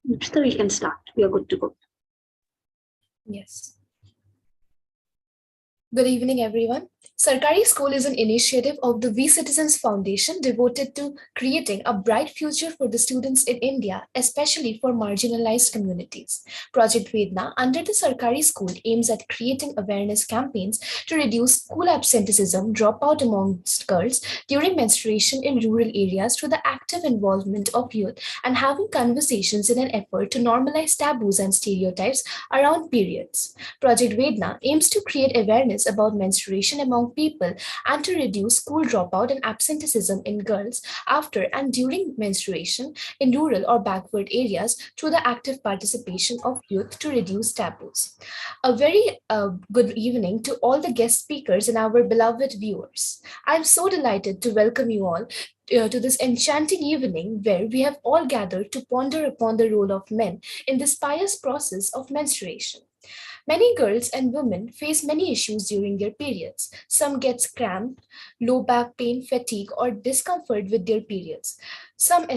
So we can start. We are good to go. Yes. Good evening, everyone. Sarkari School is an initiative of the We Citizens Foundation devoted to creating a bright future for the students in India, especially for marginalized communities. Project Vedana under the Sarkari School aims at creating awareness campaigns to reduce school absenteeism, dropout amongst girls during menstruation in rural areas through the active involvement of youth and having conversations in an effort to normalize taboos and stereotypes around periods. Project Vedna aims to create awareness about menstruation among people and to reduce school dropout and absenteeism in girls after and during menstruation in rural or backward areas through the active participation of youth to reduce taboos. A very good evening to all the guest speakers and our beloved viewers. I'm so delighted to welcome you all to this enchanting evening where we have all gathered to ponder upon the role of men in this pious process of menstruation. Many girls and women face many issues during their periods. Some get cramped, low back pain, fatigue, or discomfort with their periods. Some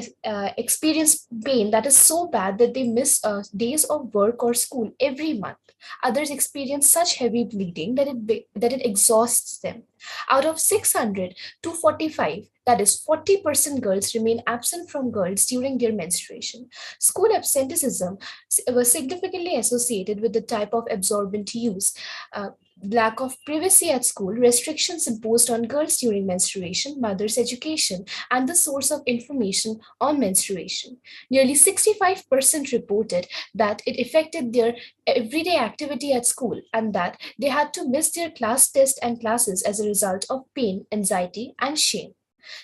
experience pain that is so bad that they miss days of work or school every month. Others experience such heavy bleeding that it exhausts them. Out of 600 to 45, that is 40% girls remain absent from girls during their menstruation. School absenteeism was significantly associated with the type of absorbent use. Lack of privacy at school, restrictions imposed on girls during menstruation, mothers' education, and the source of information on menstruation. Nearly 65% reported that it affected their everyday activity at school and that they had to miss their class tests and classes as a result of pain, anxiety, and shame.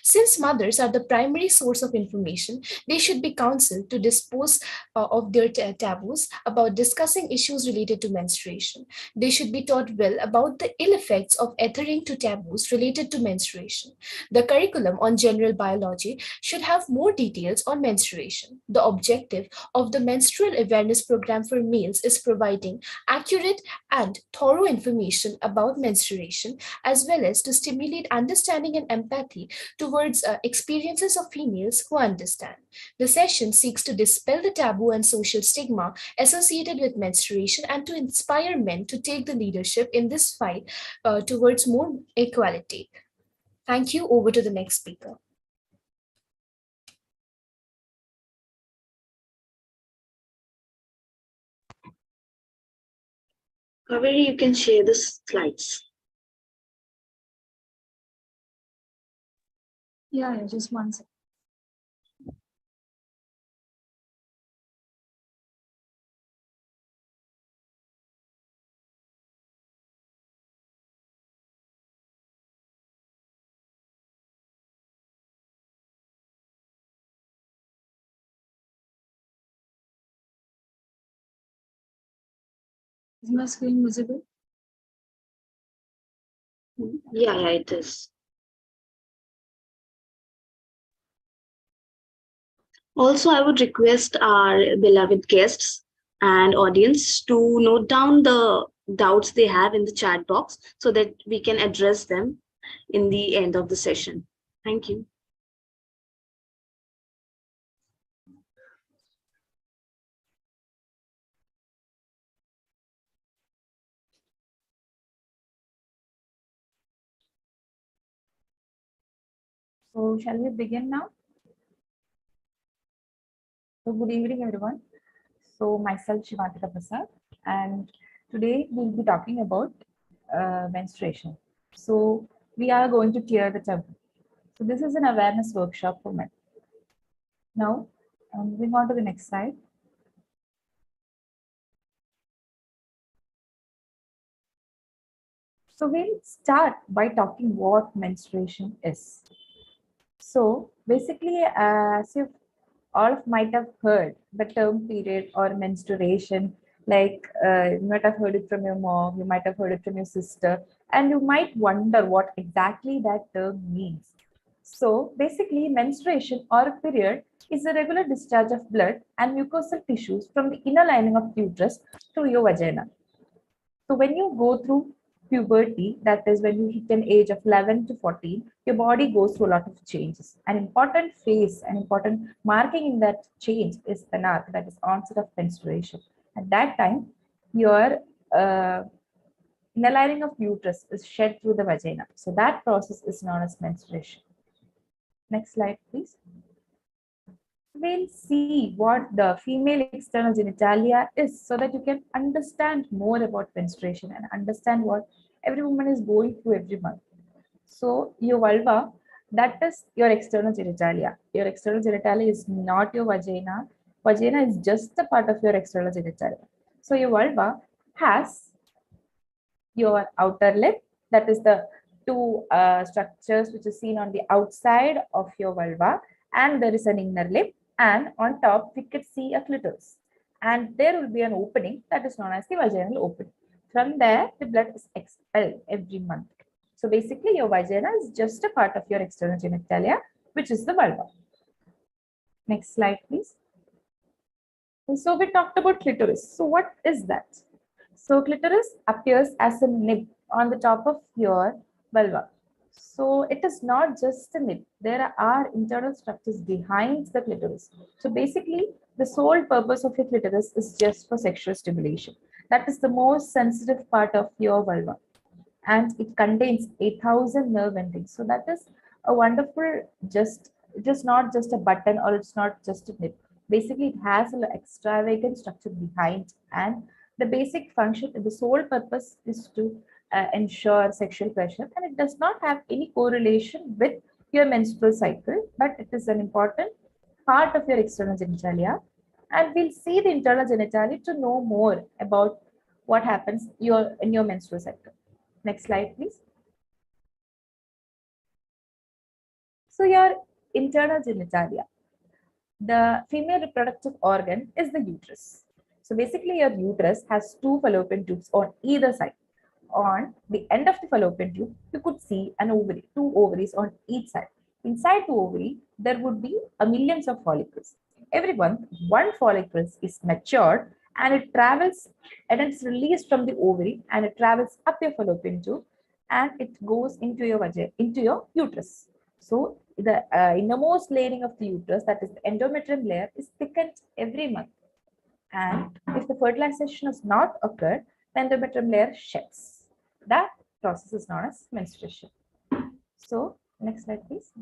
Since mothers are the primary source of information, they should be counseled to dispose of their taboos about discussing issues related to menstruation. They should be taught well about the ill effects of adhering to taboos related to menstruation. The curriculum on general biology should have more details on menstruation. The objective of the menstrual awareness program for males is providing accurate and thorough information about menstruation as well as to stimulate understanding and empathy towards experiences of females who understand. The session seeks to dispel the taboo and social stigma associated with menstruation and to inspire men to take the leadership in this fight towards more equality. Thank you. Over to the next speaker. Kaveri, you can share the slides. Yeah, just one second. Is my screen visible? Yeah, it is. Also, I would request our beloved guests and audience to note down the doubts they have in the chat box so that we can address them in the end of the session. Thank you. So shall we begin now? So good evening, everyone. So myself Shivantika Prasad, and today we'll be talking about menstruation. So we are going to clear the taboo. So this is an awareness workshop for men. Now, moving on to the next slide. So we'll start by talking what menstruation is. So basically, as you all might have heard the term period or menstruation, like you might have heard it from your mom, you might have heard it from your sister, and you might wonder what exactly that term means. So basically, menstruation or a period is a regular discharge of blood and mucosal tissues from the inner lining of uterus to your vagina. So when you go through puberty, that is when you hit an age of 11 to 14, your body goes through a lot of changes. An important phase, an important marking in that change is anarch, that is onset of menstruation. At that time, your inner lining of uterus is shed through the vagina. So that process is known as menstruation. Next slide, please. We'll see what the female external genitalia is so that you can understand more about menstruation and understand what every woman is going through every month. So your vulva, that is your external genitalia. Your external genitalia is not your vagina. Vagina is just a part of your external genitalia. So your vulva has your outer lip, that is the two structures which is seen on the outside of your vulva, and there is an inner lip, and on top we could see a clitoris, and there will be an opening that is known as the vaginal opening. From there the blood is expelled every month. So basically your vagina is just a part of your external genitalia, which is the vulva. Next slide, please. So we talked about clitoris. So what is that? So clitoris appears as a nib on the top of your vulva. So it is not just a nib. There are internal structures behind the clitoris. So basically, the sole purpose of your clitoris is just for sexual stimulation. That is the most sensitive part of your vulva, and it contains 8,000 nerve endings. So that is a wonderful, just it is not just a button or it's not just a nip. Basically, it has an extravagant structure behind, and the basic function, the sole purpose is to ensure sexual pleasure, and it does not have any correlation with your menstrual cycle, but it is an important part of your external genitalia. And we'll see the internal genitalia to know more about what happens in your menstrual cycle. Next slide, please. So your internal genitalia, the female reproductive organ is the uterus. So basically your uterus has two fallopian tubes on either side. On the end of the fallopian tube, you could see an ovary, two ovaries on each side. Inside the ovary, there would be a millions of follicles. Every month, one follicle is matured and it travels and it's released from the ovary and it travels up your fallopian tube and it goes into your vagina, into your uterus. So the innermost layering of the uterus, that is the endometrium layer, is thickened every month. And if the fertilization has not occurred, the endometrium layer sheds. That process is known as menstruation. So next slide, please.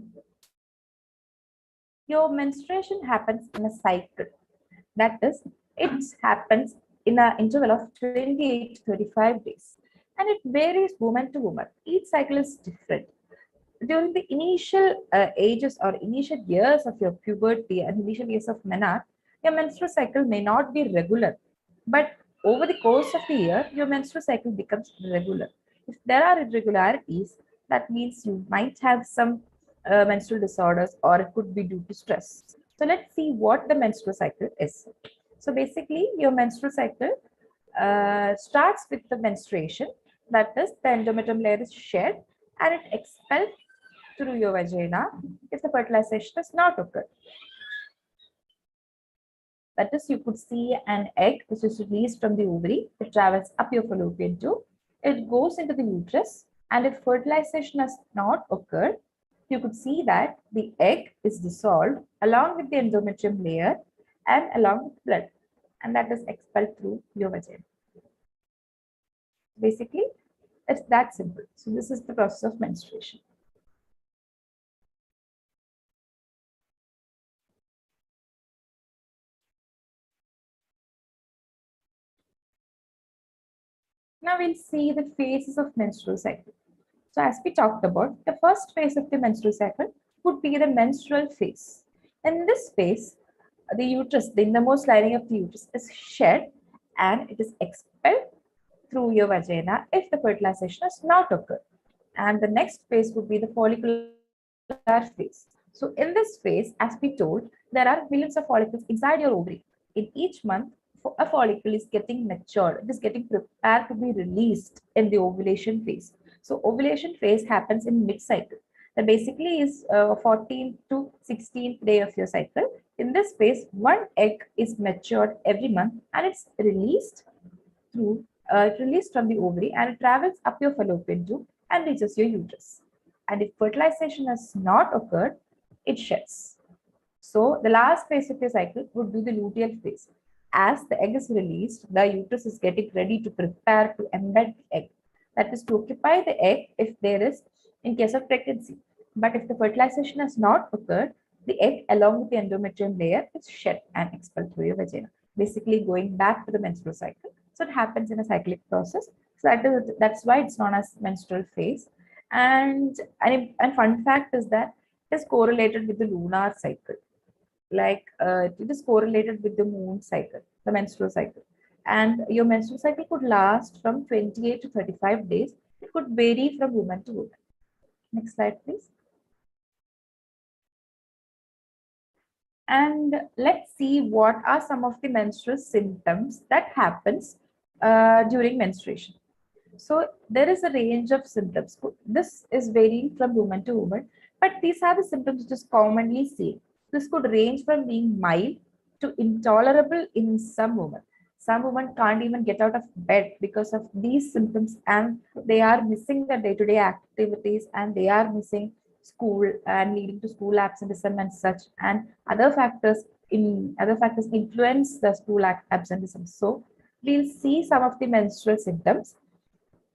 Your menstruation happens in a cycle. That is, it happens in an interval of 28 to 35 days. And it varies woman to woman. Each cycle is different. During the initial ages or initial years of your puberty and initial years of menarche, your menstrual cycle may not be regular. But over the course of the year, your menstrual cycle becomes regular. If there are irregularities, that means you might have some menstrual disorders or it could be due to stress. So let's see what the menstrual cycle is. So basically, your menstrual cycle starts with the menstruation. That is, the endometrium layer is shed and it expels through your vagina if the fertilization does not occur. That is, you could see an egg which is released from the ovary. It travels up your fallopian tube. It goes into the uterus, and if fertilization has not occurred, you could see that the egg is dissolved along with the endometrium layer and along with blood, and that is expelled through your vagina. Basically, it's that simple. So this is the process of menstruation. Now we'll see the phases of menstrual cycle. So as we talked about, the first phase of the menstrual cycle would be the menstrual phase. In this phase, the uterus, the innermost lining of the uterus is shed and it is expelled through your vagina if the fertilization has not occurred. And the next phase would be the follicular phase. So in this phase, as we told, there are millions of follicles inside your ovary. In each month, a follicle is getting matured. It is getting prepared to be released in the ovulation phase. So ovulation phase happens in mid-cycle. That basically is 14th to 16th day of your cycle. In this phase, one egg is matured every month and it's released through It released from the ovary and it travels up your fallopian tube and reaches your uterus. And if fertilization has not occurred, it sheds. So the last phase of your cycle would be the luteal phase. As the egg is released, the uterus is getting ready to prepare to embed the egg. That is to occupy the egg if there is in case of pregnancy. But if the fertilization has not occurred, the egg along with the endometrium layer is shed and expelled through your vagina, basically going back to the menstrual cycle. So it happens in a cyclic process. So that's why it's known as menstrual phase. And fun fact is that it is correlated with the lunar cycle. Like it is correlated with the moon cycle, the menstrual cycle. And your menstrual cycle could last from 28 to 35 days. It could vary from woman to woman. Next slide, please. And let's see what are some of the menstrual symptoms that happens during menstruation. So there is a range of symptoms. This is varying from woman to woman, but these are the symptoms which is commonly seen. This could range from being mild to intolerable in some women. Some women can't even get out of bed because of these symptoms, and they are missing their day-to-day activities, and they are missing school and leading to school absenteeism and such. And other factors influence the school absenteeism. So we'll see some of the menstrual symptoms.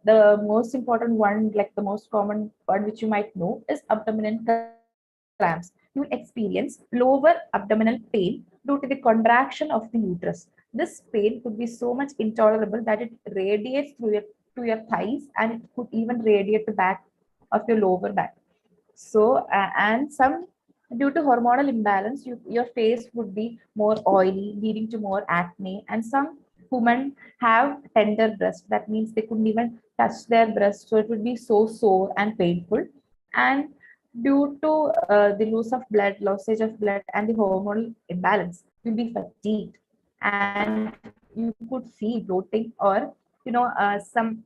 The most important one, like the most common one, which you might know, is abdominal cramps. You will experience lower abdominal pain due to the contraction of the uterus. This pain could be so much intolerable that it radiates through your thighs, and it could even radiate the back of your lower back. So, and some due to hormonal imbalance, your face would be more oily, leading to more acne. And some women have tender breasts. That means they couldn't even touch their breast, so it would be so sore and painful. And due to the lossage of blood, and the hormonal imbalance, you'll be fatigued, and you could feel bloating or some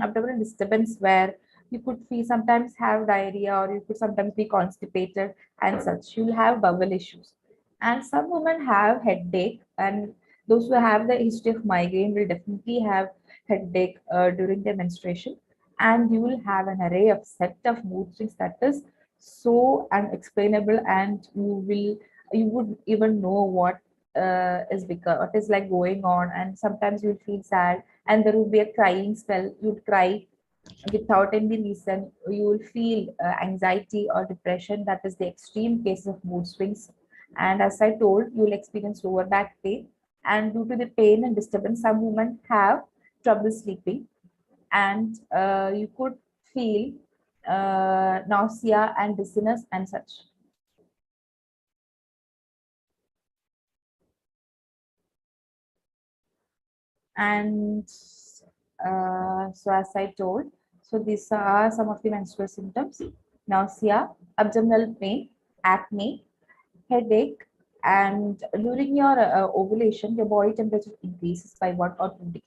abdominal disturbance where you could feel sometimes have diarrhea, or you could sometimes be constipated and such. You'll have bowel issues. And some women have headache, and those who have the history of migraine will definitely have headache during their menstruation. And you will have an array of set of mood swings that is so unexplainable, and you would even know what is like going on. And sometimes you'll feel sad, and there will be a crying spell. You'd cry without any reason. You will feel anxiety or depression. That is the extreme case of mood swings. And as I told, you will experience lower back pain. And due to the pain and disturbance, some women have trouble sleeping, and you could feel nausea and dizziness and such. And so as I told, so these are some of the menstrual symptoms: nausea, abdominal pain, acne, headache, and during your ovulation, your body temperature increases by 1 or 2 degrees.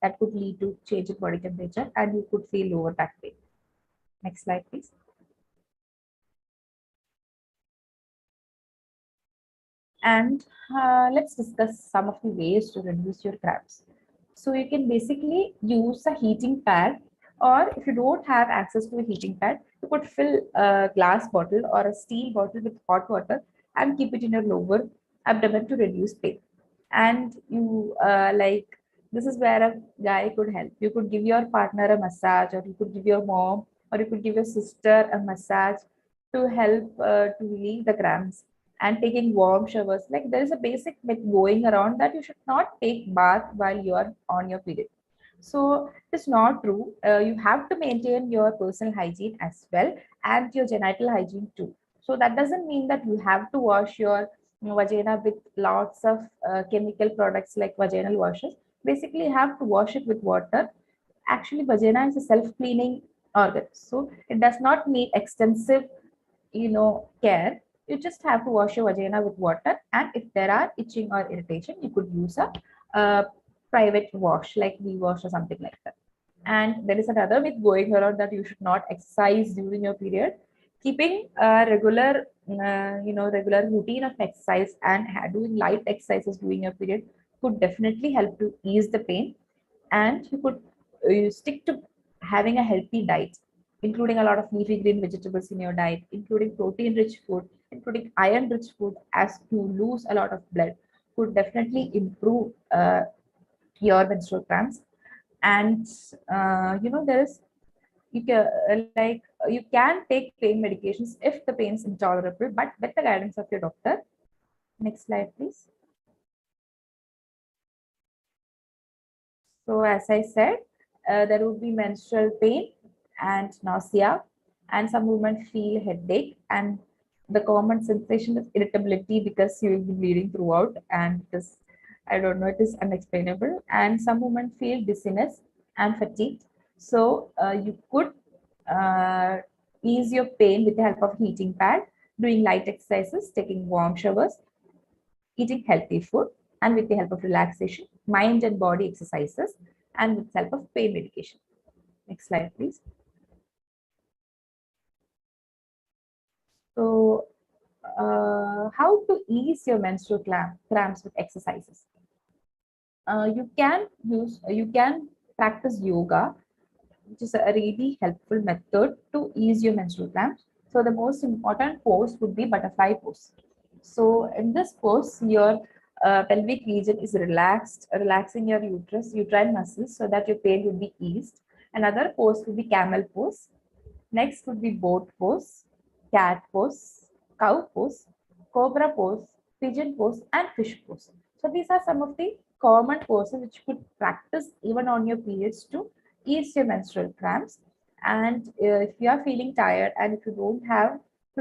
That could lead to change in body temperature, and you could feel lower back pain. Next slide, please. And let's discuss some of the ways to reduce your cramps. So you can basically use a heating pad, or if you don't have access to a heating pad, you could fill a glass bottle or a steel bottle with hot water and keep it in your lower abdomen to reduce pain. And you this is where a guy could help. You could give your partner a massage, or you could give your mom, or you could give your sister a massage to help to relieve the cramps. And taking warm showers, like there is a basic myth going around that you should not take bath while you are on your period. So it's not true. You have to maintain your personal hygiene as well, and your genital hygiene too. So that doesn't mean that you have to wash your vagina with lots of chemical products like vaginal washes. Basically, you have to wash it with water. Actually, vagina is a self-cleaning organ, so it does not need extensive care. You just have to wash your vagina with water, and if there are itching or irritation, you could use a private wash like we wash or something like that. And there is another myth going around that you should not exercise during your period. Keeping a regular routine of exercise and doing light exercises during your period could definitely help to ease the pain. And you could stick to having a healthy diet, including a lot of leafy green vegetables in your diet, including protein rich food, including iron rich food, as you lose a lot of blood, could definitely improve your menstrual cramps. And there is, you can take pain medications if the pain is intolerable, but with the guidance of your doctor. Next slide, please. So as I said, there would be menstrual pain and nausea, and some women feel headache, and the common sensation is irritability because you will be bleeding throughout, and this, I don't know, it is unexplainable. And some women feel dizziness and fatigue. So you could uh, ease your pain with the help of heating pad, doing light exercises, taking warm showers, eating healthy food, and with the help of relaxation, mind and body exercises, and with the help of pain medication. Next slide, please. So, how to ease your menstrual cramps with exercises? You can practice yoga, which is a really helpful method to ease your menstrual cramps. So the most important pose would be butterfly pose. So in this pose, your pelvic region is relaxed, relaxing your uterine muscles so that your pain will be eased. Another pose would be camel pose. Next would be boat pose, cat pose, cow pose, cobra pose, pigeon pose, and fish pose. So these are some of the common poses which you could practice even on your periods to ease your menstrual cramps. And if you are feeling tired and if you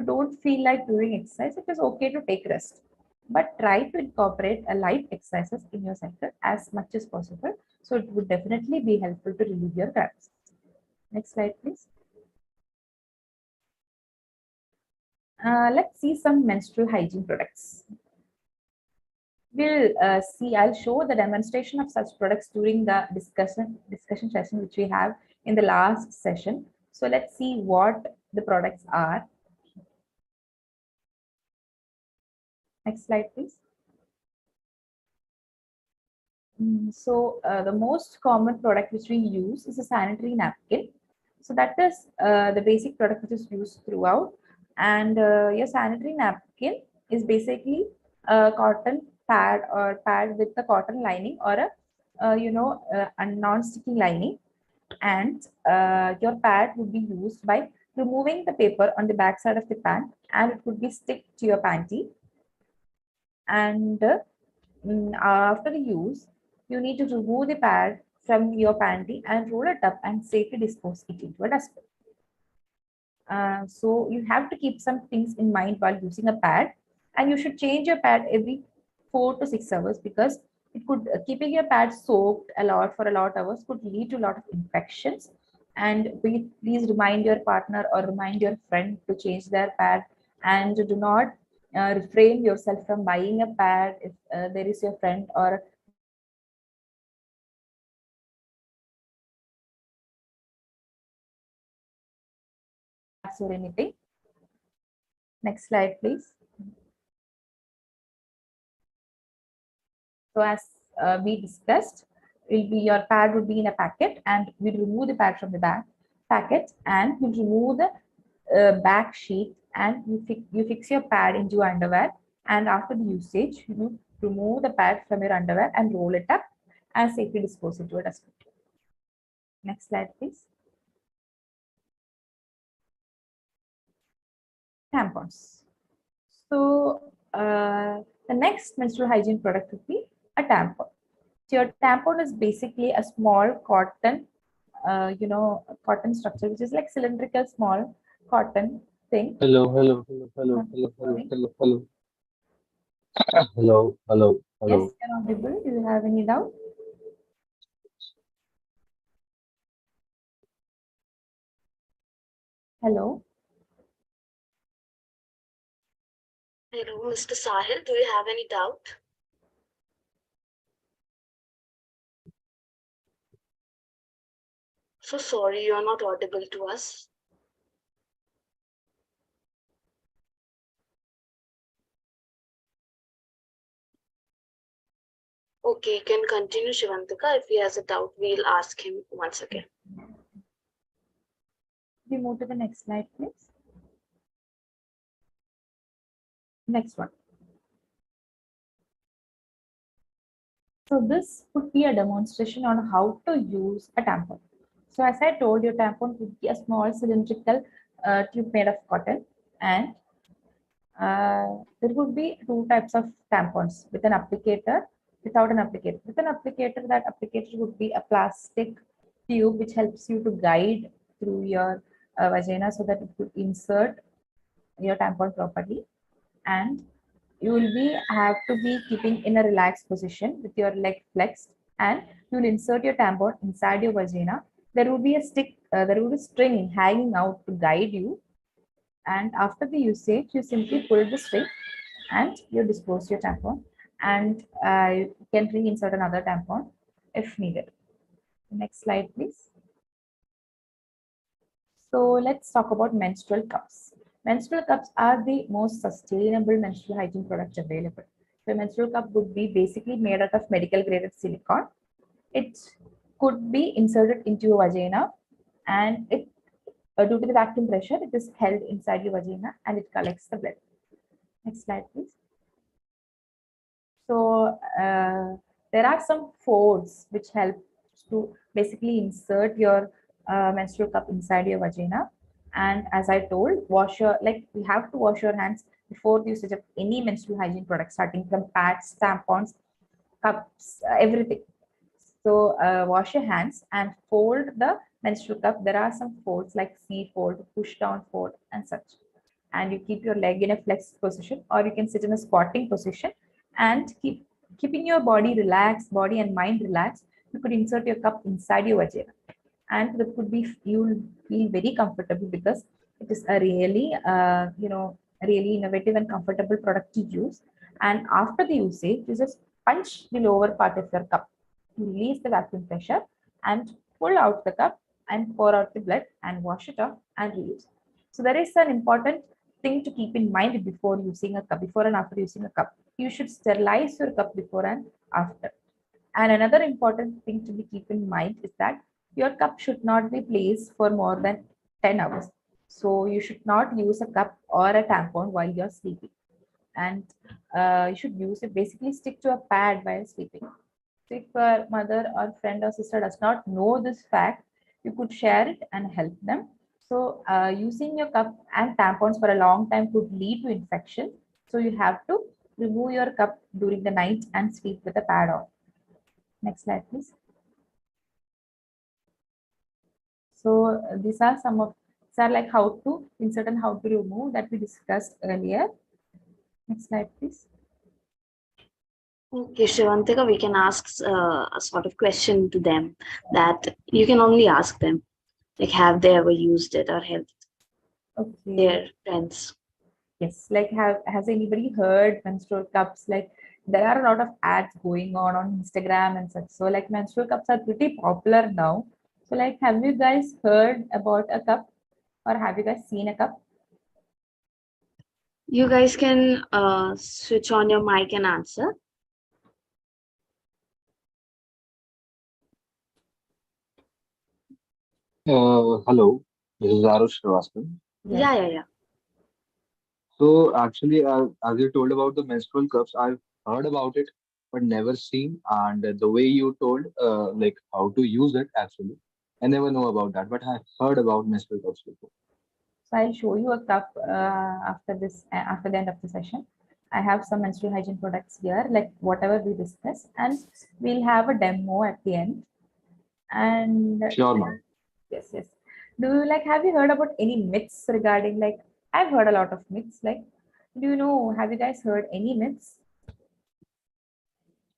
don't feel like doing exercise, it is okay to take rest. But try to incorporate a light exercises in your cycle as much as possible. So it would definitely be helpful to relieve your cramps. Next slide, please. Let's see some menstrual hygiene products. I'll show the demonstration of such products during the discussion session which we have in the last session. So let's see what the products are. Next slide, please. So the most common product which we use is a sanitary napkin. So that is the basic product which is used throughout. And your sanitary napkin is basically a cotton pad or pad with the cotton lining or a non-sticky lining. And your pad would be used by removing the paper on the back side of the pant, and it would be stick to your panty. And after the use, you need to remove the pad from your panty and roll it up and safely dispose it into a dustbin. So you have to keep some things in mind while using a pad, and you should change your pad every 4 to 6 hours, because it could keeping your pad soaked a lot for a lot of hours could lead to a lot of infections. And please remind your partner or remind your friend to change their pad, and do not refrain yourself from buying a pad if there is your friend or relative who is using pads or anything. Next slide, please. So as we discussed, will be your pad would be in a packet, and we'll remove the pad from the back packet, and we'll remove the back sheet, and you fix your pad into your underwear, and after the usage, you remove the pad from your underwear and roll it up and safely dispose into a dustbin. Next slide, please. Tampons. So the next menstrual hygiene product would be a tampon. So your tampon is basically a small cotton, cotton structure, which is like cylindrical small cotton thing. Hello, hello, hello, hello, hello, hello, hello, hello. Hello, hello, Yes, hello. you're audible. Do you have any doubt? Hello. Hello, Mr. Sahil, do you have any doubt? So sorry, you're not audible to us. Okay, you can continue, Shivantika. If he has a doubt, we'll ask him once again. We move to the next slide, please. Next one. So this would be a demonstration on how to use a tampon. So as I told you, tampon would be a small cylindrical tube made of cotton, and there would be two types of tampons, with an applicator, without an applicator. With an applicator, that applicator would be a plastic tube which helps you to guide through your vagina so that it would insert your tampon properly. And you will be have to be keeping in a relaxed position with your leg flexed, and you will insert your tampon inside your vagina. There will be a stick, there will be string hanging out to guide you, and after the usage you simply pull the string and you dispose your tampon, and you can reinsert another tampon if needed. Next slide, please. So let's talk about menstrual cups. Menstrual cups are the most sustainable menstrual hygiene product available. The menstrual cup would be basically made out of medical graded silicone. It could be inserted into your vagina, and it due to the vacuum pressure, it is held inside your vagina and it collects the blood. Next slide, please. So there are some folds which help to basically insert your menstrual cup inside your vagina. And as I told, wash your, like, we have to wash your hands before the usage of any menstrual hygiene product, starting from pads, tampons, cups, everything. So wash your hands and fold the menstrual cup. There are some folds like C fold, push down fold, and such. And you keep your leg in a flexed position, or you can sit in a squatting position and keeping your body relaxed, body and mind relaxed. You could insert your cup inside your vagina, and that could be, you'll feel very comfortable because it is a really really innovative and comfortable product to use. And after the usage, you just punch the lower part of your cup to release the vacuum pressure and pull out the cup and pour out the blood and wash it off and reuse. So there is an important thing to keep in mind before using a cup, before and after using a cup. You should sterilize your cup before and after. And another important thing to be keep in mind is that your cup should not be placed for more than 10 hours. So you should not use a cup or a tampon while you're sleeping. And you should use it, basically stick to a pad while sleeping. So if your mother or friend or sister does not know this fact, you could share it and help them. So using your cup and tampons for a long time could lead to infection. So you have to remove your cup during the night and sleep with a pad on. Next slide, please. So these are some of, these are like how to insert and how to remove that we discussed earlier. Next slide, please. Okay, Shivantika, we can ask a sort of question to them that you can only ask them, like, have they ever used it or helped Okay. their friends? Yes, like has anybody heard menstrual cups? Like there are a lot of ads going on Instagram and such. So like menstrual cups are pretty popular now. So like have you guys heard about a cup, or have you guys seen a cup? You guys can switch on your mic and answer. Hello, this is Arush Srivastava. Yes. Yeah. So actually, as you told about the menstrual cups, I've heard about it, but never seen. And the way you told, like how to use it, actually, I never know about that. But I heard about menstrual cups before. So I'll show you a cup after this, after the end of the session. I have some menstrual hygiene products here, like whatever we discussed, and we'll have a demo at the end. And Sure, ma'am. yes, yes. Do you like, have you heard about any myths regarding, like, I've heard a lot of myths. Like, do you know, have you guys heard any myths?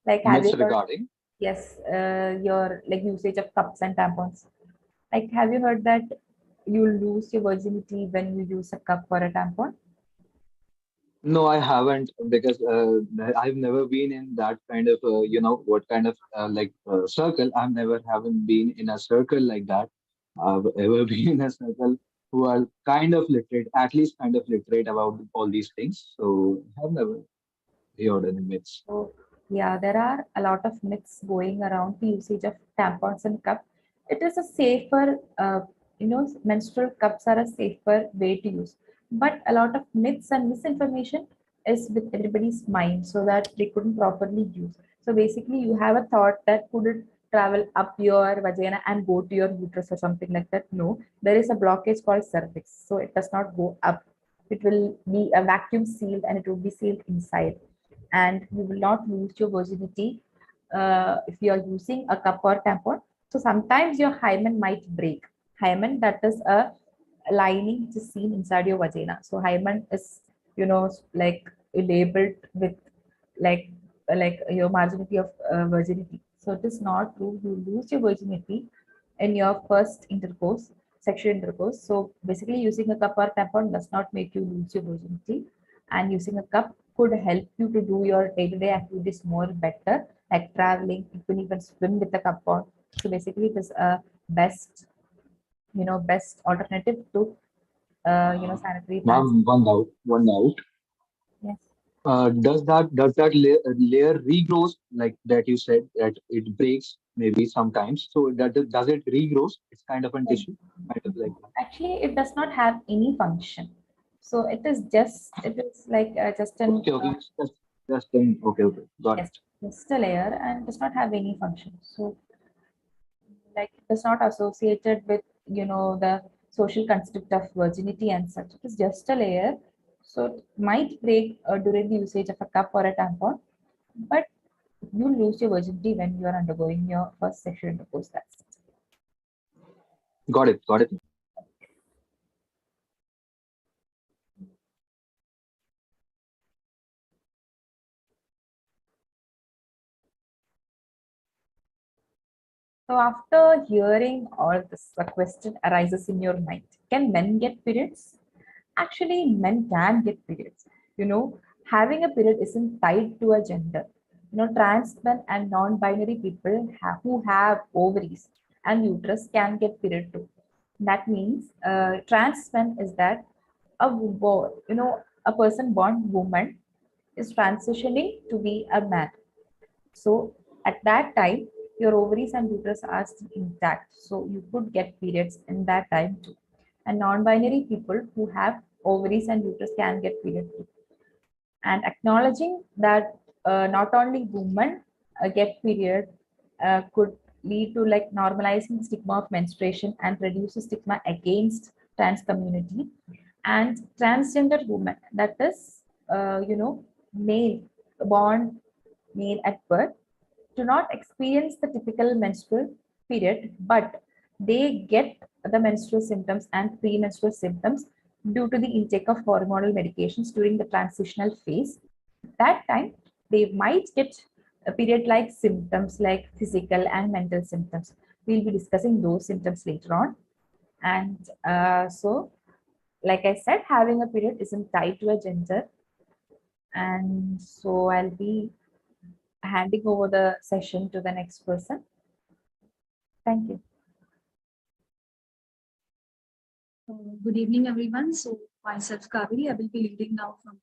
Like, have Myths you heard, regarding. yes, your like usage of cups and tampons? Like, have you heard that you lose your virginity when you use a cup or a tampon? No, I haven't because I've never been in that kind of what kind of circle. I've never haven't been in a circle like that. I've ever been in a circle who are kind of literate, at least kind of literate about all these things. So I've never heard any myths. So, Yeah, there are a lot of myths going around the usage of tampons and cup. It is a safer, menstrual cups are a safer way to use. But a lot of myths and misinformation is with everybody's mind so that they couldn't properly use. So basically, you have a thought that could it travel up your vagina and go to your uterus or something like that. No, there is a blockage called cervix. So it does not go up. It will be a vacuum sealed and it will be sealed inside, and you will not lose your virginity if you are using a cup or tampon. So sometimes your hymen might break. Hymen, that is a lining which is seen inside your vagina. So hymen is, like labeled with like your marginity of virginity. So it is not true. You lose your virginity in your first intercourse, sexual intercourse. So basically, using a cup or tampon does not make you lose your virginity, and using a cup could help you to do your day-to-day activities more better, like traveling. You can even swim with a cup on. So basically, it is a best, best alternative to, sanitary pads. Ma'am, one out. Yes. Does that layer regrows like that you said that it breaks maybe sometimes? So does it regrows? It's kind of a tissue, kind of like that. Actually, it does not have any function. So it is like just an Okay, okay, just then. Okay, okay, got yes, it. just a layer and does not have any function. So like it is not associated with the social construct of virginity and such. It is just a layer. So it might break during the usage of a cup or a tampon, but you lose your virginity when you are undergoing your first sexual intercourse. That's it. Got it, got it. So after hearing all this, a question arises in your mind. Can men get periods? Actually, men can get periods. You know, having a period isn't tied to a gender. Trans men and non-binary people who have ovaries and uterus can get period too. That means trans men is that a person born woman is transitioning to be a man. So at that time, your ovaries and uterus are still intact. So you could get periods in that time too. And non-binary people who have ovaries and uterus can get period too. And acknowledging that not only women get period could lead to like normalizing the stigma of menstruation and reduces stigma against trans community and transgender women, that is male, born male at birth, do not experience the typical menstrual period, but they get the menstrual symptoms and premenstrual symptoms due to the intake of hormonal medications during the transitional phase. That time, they might get a period like symptoms like physical and mental symptoms. We'll be discussing those symptoms later on. And like I said, having a period isn't tied to a gender. And so I'll be handing over the session to the next person. Thank you. Good evening, everyone. So myself, Kaveri, I will be leading now from.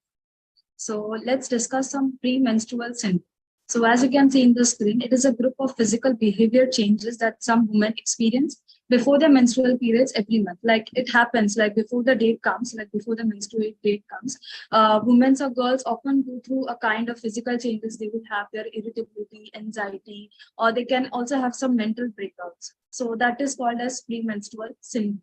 So let's discuss some premenstrual syndrome. So as you can see in the screen, it is a group of physical behavior changes that some women experience before their menstrual periods every month. Like it happens, like before the date comes, like before the menstrual date comes, women or girls often go through a kind of physical changes. They will have their irritability, anxiety, or they can also have some mental breakouts. So that is called as premenstrual syndrome.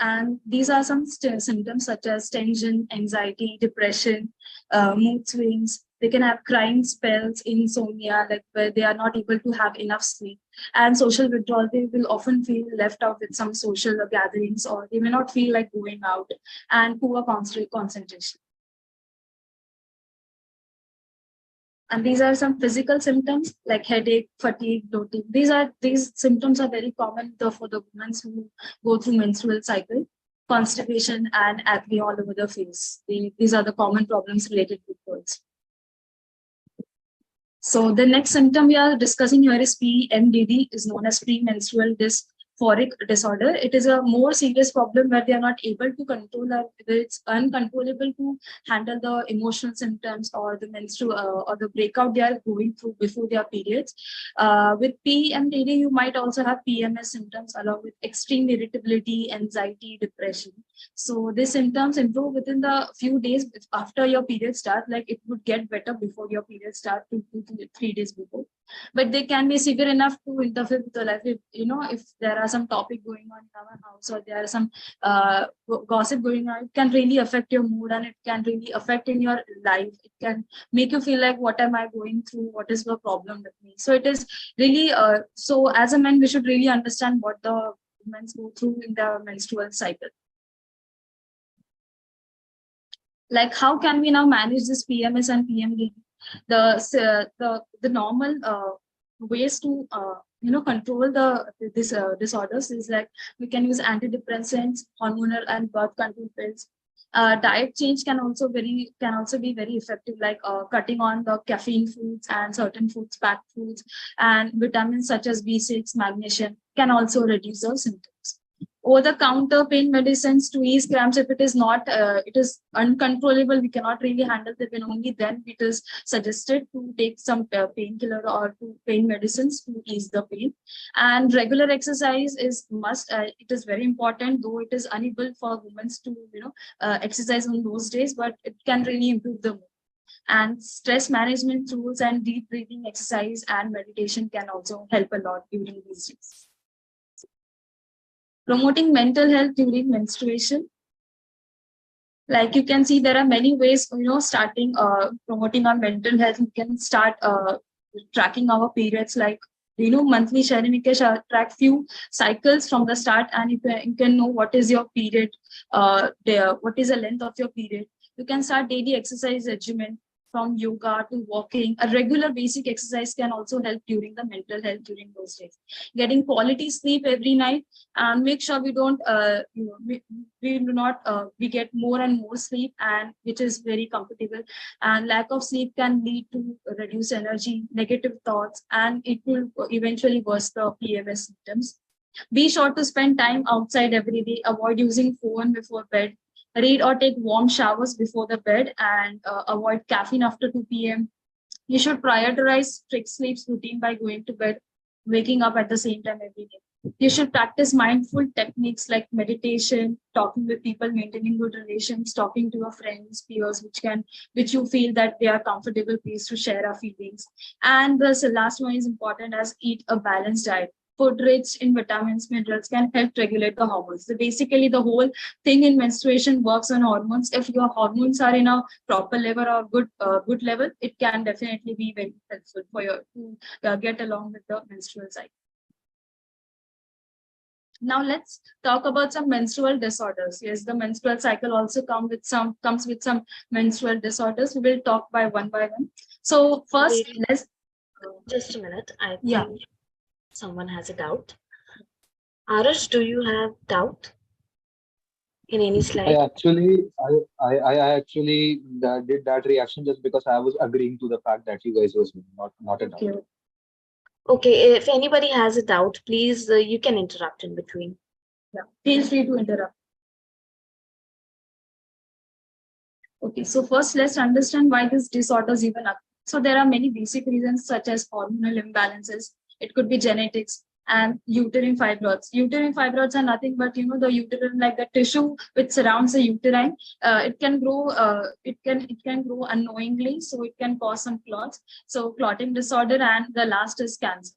And these are some symptoms such as tension, anxiety, depression, mood swings. They can have crying spells, insomnia, like where they are not able to have enough sleep, and social withdrawal. They will often feel left out with some social gatherings, or they may not feel like going out, and poor concentration. And these are some physical symptoms like headache, fatigue, bloating. These symptoms are very common for the women who go through menstrual cycle. Constipation and acne all over the face. These are the common problems related with girls. So the next symptom we are discussing here is PMDD, is known as premenstrual phoric disorder. It is a more serious problem where they are not able to control, or it's uncontrollable to handle the emotional symptoms or the menstrual or the breakout they are going through before their periods. With PMDD, you might also have PMS symptoms along with extreme irritability, anxiety, depression. So these symptoms improve within the few days after your period start. Like it would get better before your period start, 2 to 3 days before. But they can be severe enough to interfere with the life. If if there are some topic going on in our house, or there are some gossip going on, it can really affect your mood, and it can really affect in your life. It can make you feel like, what am I going through? What is the problem with me? So it is really so as a man, we should really understand what the women go through in their menstrual cycle. Like, how can we now manage this PMS and PMDD? The normal ways to control this disorders is like, we can use antidepressants, hormonal and birth control pills. Diet change can also be very effective, like cutting on the caffeine foods and certain foods, packed foods, and vitamins such as B6, magnesium can also reduce those symptoms. Over-the-counter pain medicines to ease cramps, if it is not, it is uncontrollable, we cannot really handle the pain, only then it is suggested to take some painkiller or pain medicines to ease the pain. And regular exercise is must. It is very important, though it is unable for women to exercise on those days, but it can really improve the mood. And stress management tools and deep breathing exercise and meditation can also help a lot during these days. Promoting mental health during menstruation. Like you can see, there are many ways, starting promoting our mental health. We can start tracking our periods, like, monthly sharing. We can track few cycles from the start, and you can know what is your period, what is the length of your period. You can start daily exercise regimen, from yoga to walking. A regular basic exercise can also help during the mental health during those days. Getting quality sleep every night, and make sure we don't, we get more and more sleep, and which is very comfortable. And lack of sleep can lead to reduced energy, negative thoughts, and it will eventually worsen the PMS symptoms. Be sure to spend time outside every day. Avoid using phone before bed. Read or take warm showers before the bed, and avoid caffeine after 2 p.m. You should prioritize strict sleep routine by going to bed, waking up at the same time every day. You should practice mindful techniques like meditation, talking with people, maintaining good relations, talking to your friends, peers, which you feel that they are comfortable place to share our feelings. And the last one is important, as eat a balanced diet. Food rich in vitamins, minerals can help regulate the hormones. So basically, the whole thing in menstruation works on hormones. If your hormones are in a proper level or good level, it can definitely be very helpful for you to get along with the menstrual cycle. Now let's talk about some menstrual disorders. Yes, the menstrual cycle also comes with some menstrual disorders. We will talk by one. So first, let's just a minute. I think yeah. Someone has a doubt. Arash, do you have doubt in any slide? I actually did that reaction just because I was agreeing to the fact that you guys was not a doubt. Okay, if anybody has a doubt, please, you can interrupt in between. Yeah, feel free to interrupt. Okay, so first let's understand why these disorders even occur. So there are many basic reasons, such as hormonal imbalances. It could be genetics and uterine fibroids. Uterine fibroids are nothing but the uterine, like the tissue which surrounds the uterine. It can grow. It can grow unknowingly, so it can cause some clots. So clotting disorder, and the last is cancer.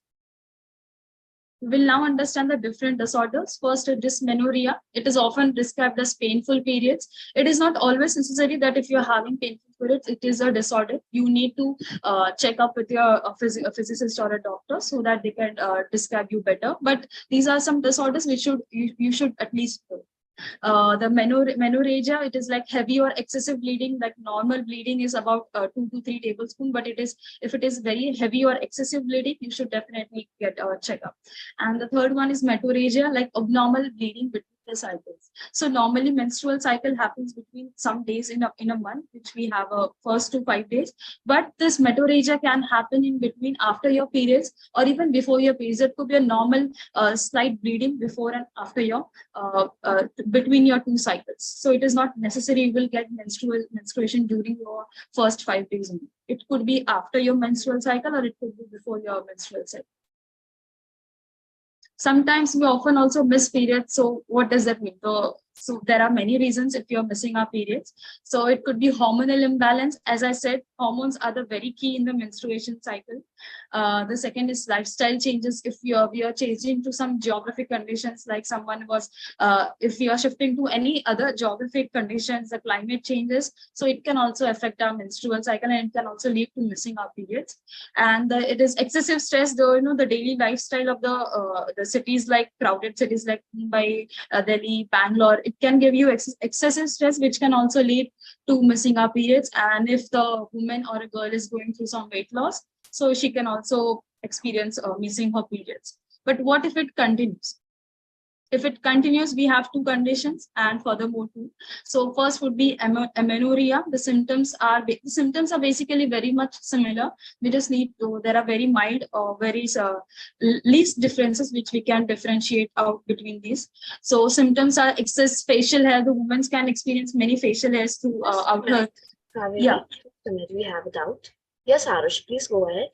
We will now understand the different disorders. First, dysmenorrhea. It is often described as painful periods. It is not always necessary that if you're having painful periods, it is a disorder. You need to check up with your a physicist or a doctor so that they can describe you better. But these are some disorders which you should at least know. The menorrhagia, it is like heavy or excessive bleeding. Like normal bleeding is about 2 to 3 tablespoons, but if it is very heavy or excessive bleeding, you should definitely get a checkup. And the third one is metorrhagia, like abnormal bleeding between the cycles. So normally menstrual cycle happens between some days in a month, which we have a first to 5 days. But this metorrhagia can happen in between after your periods or even before your periods. It could be a normal slight bleeding before and after your between your two cycles. So it is not necessary you will get menstruation during your first 5 days only. It could be after your menstrual cycle or it could be before your menstrual cycle. Sometimes we often also miss periods. So what does that mean? So there are many reasons if you're missing our periods. So it could be hormonal imbalance. As I said, hormones are the very key in the menstruation cycle. The second is lifestyle changes. If we are changing to some geographic conditions, like someone was, if we are shifting to any other geographic conditions, the climate changes, so it can also affect our menstrual cycle and it can also lead to missing our periods. And it is excessive stress, though, the daily lifestyle of the cities, like crowded cities like Mumbai, Delhi, Bangalore, it can give you excessive stress, which can also lead to missing our periods. And if the woman or a girl is going through some weight loss, so she can also experience missing her periods. But what if it continues? If it continues, we have two conditions and furthermore too. So first would be amenorrhea. The symptoms are basically very much similar. We just need to, there are very mild or very least differences which we can differentiate out between these. So symptoms are excess facial hair. The women can experience many facial hairs throughout her. Yeah. We have a doubt. Yes, Arush, please go ahead.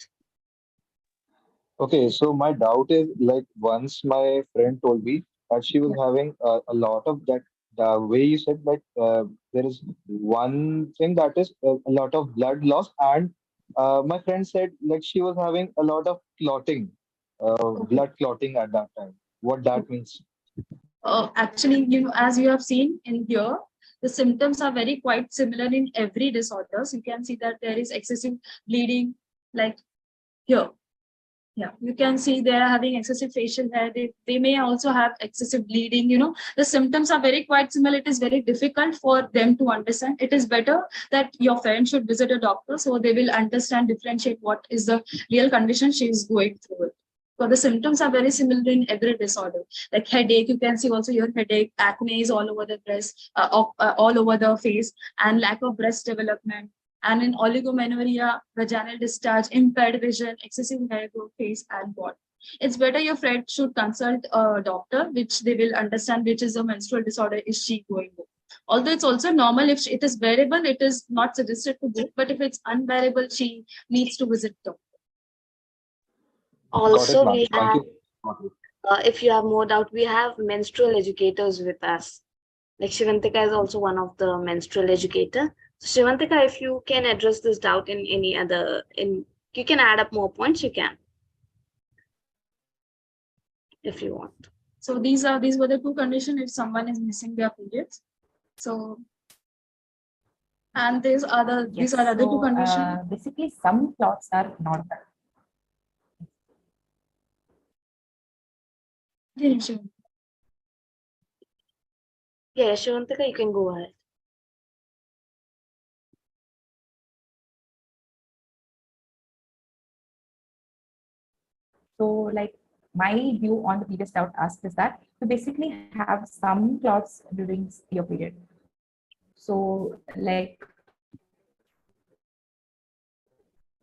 Okay, so my doubt is like once my friend told me that she was having a lot of that. The way you said, like there is one thing that is a lot of blood loss, and my friend said like she was having a lot of clotting, Okay. blood clotting at that time. What that means? Actually, as you have seen in here, the symptoms are very quite similar in every disorder. So you can see that there is excessive bleeding, like here. Yeah, you can see they are having excessive facial hair. They may also have excessive bleeding. The symptoms are very quite similar. It is very difficult for them to understand. It is better that your friend should visit a doctor so they will understand, differentiate what is the real condition she is going through it. So the symptoms are very similar in every disorder. Like headache, you can see also your headache, acne is all over the breast, all over the face, and lack of breast development. And in oligomenorrhea, vaginal discharge, impaired vision, excessive hair growth, face, and body. It's better your friend should consult a doctor, which they will understand which is a menstrual disorder is she going with. Although it's also normal, if it is bearable, it is not suggested to go. But if it's unbearable, she needs to visit doctor. Got it, Also, ma'am. we Thank have, you. Got it. if you have more doubt, we have menstrual educators with us. Like Shivantika is also one of the menstrual educator. So Shivantika, if you can address this doubt in any other, you can add up more points, you can, if you want. So these were the two conditions if someone is missing their periods. So and these are Yes. the two conditions. Basically, some clots are normal. Yeah, sure. Yeah, Shivantika, you can go ahead. So, like my view on the previous doubt asked is that you basically have some clots during your period. So, like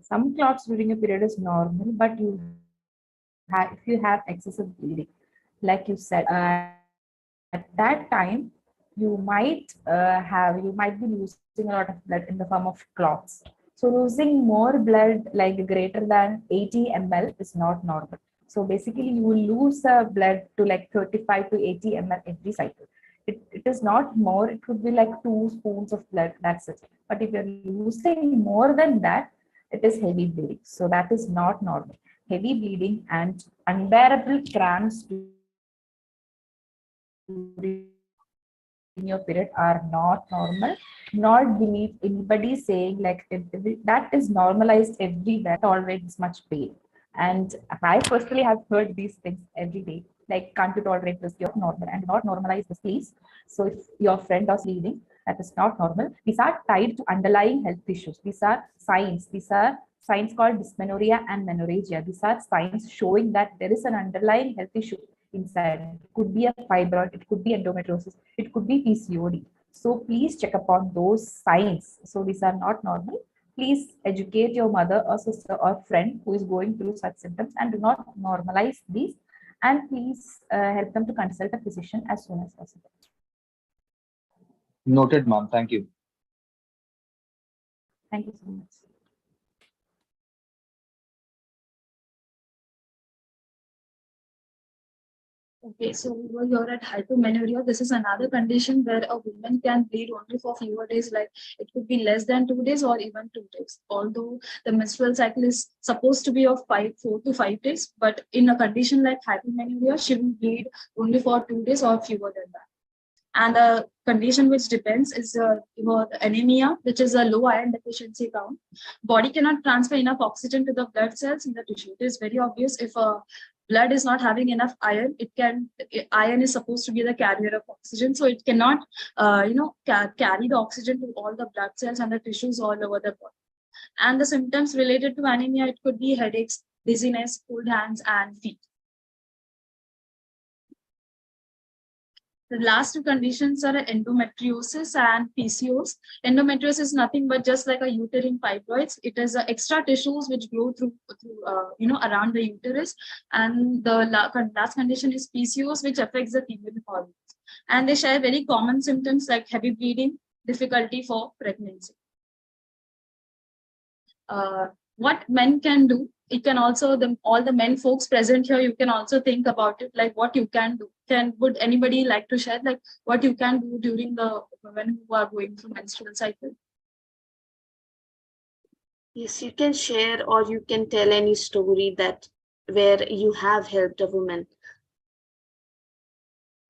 some clots during a period is normal, but if you have excessive bleeding, like you said, at that time you might be losing a lot of blood in the form of clots. So losing more blood like greater than 80 ml is not normal. So basically you will lose blood to like 35 to 80 ml every cycle. It is not more, it could be like 2 spoons of blood, that's it. But if you're losing more than that, it is heavy bleeding. So that is not normal. Heavy bleeding and unbearable cramps during your period are not normal. Not believe anybody saying like that is normalized everywhere. Can't tolerate this much pain. And I personally have heard these things every day. Like, can't you tolerate this? You're not normal and do not normalize this, please. So if your friend was bleeding, that is not normal. These are tied to underlying health issues. These are signs. These are signs called dysmenorrhea and menorrhagia. These are signs showing that there is an underlying health issue inside. It could be a fibroid, it could be endometriosis, it could be PCOD. So please check upon those signs. So these are not normal. Please educate your mother or sister or friend who is going through such symptoms, and do not normalize these. And please help them to consult a physician as soon as possible. Noted, ma'am. Thank you. Thank you so much. Okay, so we were here at hypomenorrhea. This is another condition where a woman can bleed only for fewer days, like it could be less than 2 days or even 2 days. Although the menstrual cycle is supposed to be of 4 to 5 days, but in a condition like hypomenorrhea, she will bleed only for 2 days or fewer than that. And the condition which depends is the anemia, which is a low iron deficiency count. Body cannot transfer enough oxygen to the blood cells in the tissue. It is very obvious if a blood is not having enough iron, iron is supposed to be the carrier of oxygen, so it cannot carry the oxygen to all the blood cells and the tissues all over the body. And the symptoms related to anemia, it could be headaches, dizziness, cold hands and feet. The last two conditions are endometriosis and PCOS. Endometriosis is nothing but just like a uterine fibroids. It is extra tissues which grow through around the uterus. And the last condition is PCOS, which affects the female hormones. And they share very common symptoms like heavy bleeding, difficulty for pregnancy. What men can do, it can also, all the men folks present here, you can also think about it, like what you can do. Would anybody like to share like what you can do during the women who are going through menstrual cycle? Yes, you can share, or you can tell any story that where you have helped a woman.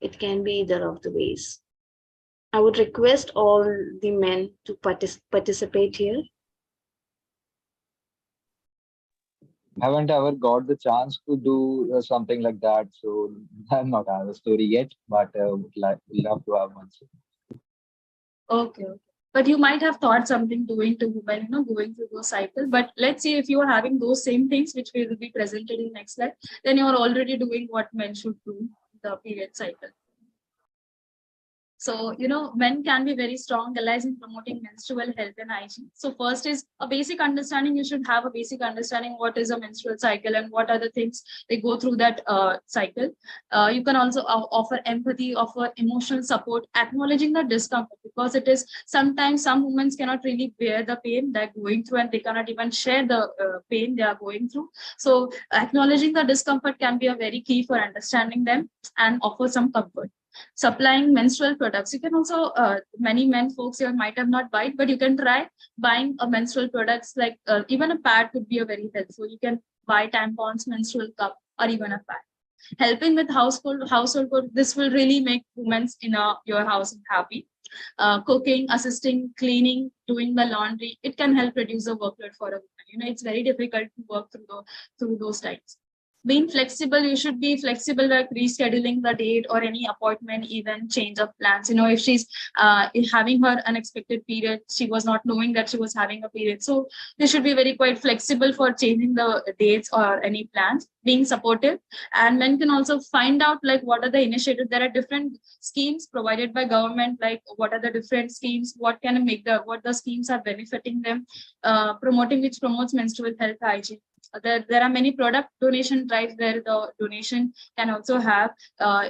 It can be either of the ways. I would request all the men to participate here. Haven't ever got the chance to do something like that, so I'm not have a story yet, but would love to have one. Okay. But you might have thought something doing to women, going through those cycle. But let's say if you are having those same things, which will be presented in next slide, then you are already doing what men should do, the period cycle. So, men can be very strong allies in promoting menstrual health and hygiene. So first is a basic understanding. You should have a basic understanding what is a menstrual cycle and what are the things they go through that cycle. You can also offer empathy, offer emotional support, acknowledging the discomfort, because it is sometimes some women cannot really bear the pain they're going through, and they cannot even share the pain they are going through. So acknowledging the discomfort can be a very key for understanding them and offer some comfort. Supplying menstrual products. You can also, many men folks here might have not bought, but you can try buying a menstrual products, like even a pad could be a very helpful. You can buy tampons, menstrual cup, or even a pad. Helping with household work. This will really make women in your house happy. Cooking, assisting, cleaning, doing the laundry. It can help reduce the workload for a woman. It's very difficult to work through those times. Being flexible, you should be flexible, like rescheduling the date or any appointment, even change of plans. If she's having her unexpected period, she was not knowing that she was having a period. So they should be very quite flexible for changing the dates or any plans. Being supportive, and men can also find out like what are the initiatives. There are different schemes provided by government, like what are the different schemes, what the schemes are benefiting them, promoting which promotes menstrual health hygiene. There are many product donation drives where the donation can also have.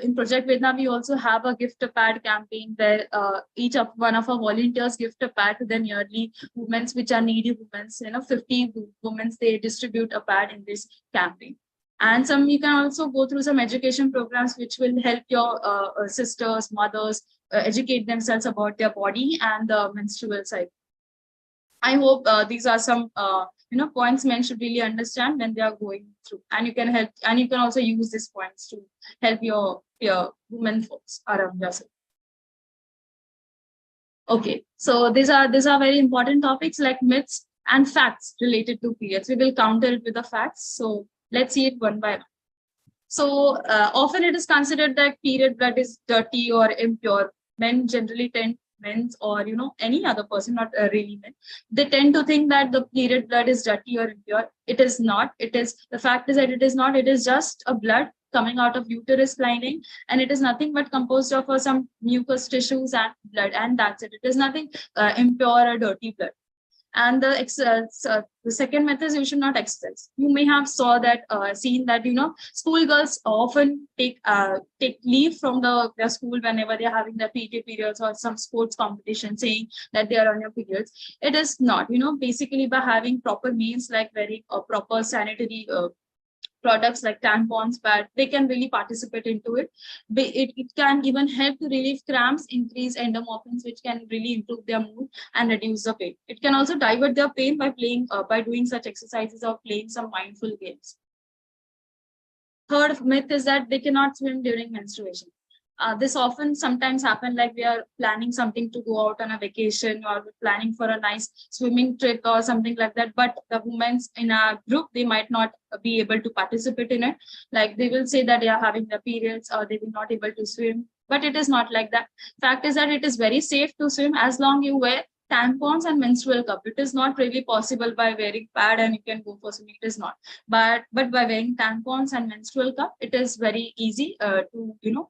In Project Vedana, we also have a gift a pad campaign where each of one of our volunteers gift a pad to the nearly women which are needy women. 50 women they distribute a pad in this campaign. And you can also go through some education programs which will help your sisters, mothers educate themselves about their body and the menstrual cycle. I hope these are some points men should really understand when they are going through, and you can also use these points to help your women folks around yourself. Okay, so these are very important topics like myths and facts related to periods. We will counter it with the facts. So let's see it one by one. So often it is considered that period blood is dirty or impure. Men generally men's or any other person, not really men, they tend to think that the period blood is dirty or impure. It is not. The fact is that it is not. It is just a blood coming out of uterus lining, and it is nothing but composed of some mucous tissues and blood, and that's it. It is nothing impure or dirty blood. And the second method is you should not exercise. You may have saw that seen that schoolgirls often take leave from their school whenever they're having their PT periods or some sports competition, saying that they are on your periods. It is not, basically by having proper means like very proper sanitary products like tampons, pads, they can really participate into it. It can even help to relieve cramps, increase endomorphins, which can really improve their mood and reduce the pain. It can also divert their pain by by doing such exercises or playing some mindful games. Third myth is that they cannot swim during menstruation. This often sometimes happen like we are planning something to go out on a vacation, or we're planning for a nice swimming trip or something like that, but the women in a group, they might not be able to participate in it. Like they will say that they are having their periods or they will not able to swim, but it is not like that. Fact is that it is very safe to swim as long you wear tampons and menstrual cup. It is not really possible by wearing pad and you can go for swimming. It is not. But by wearing tampons and menstrual cup, it is very easy to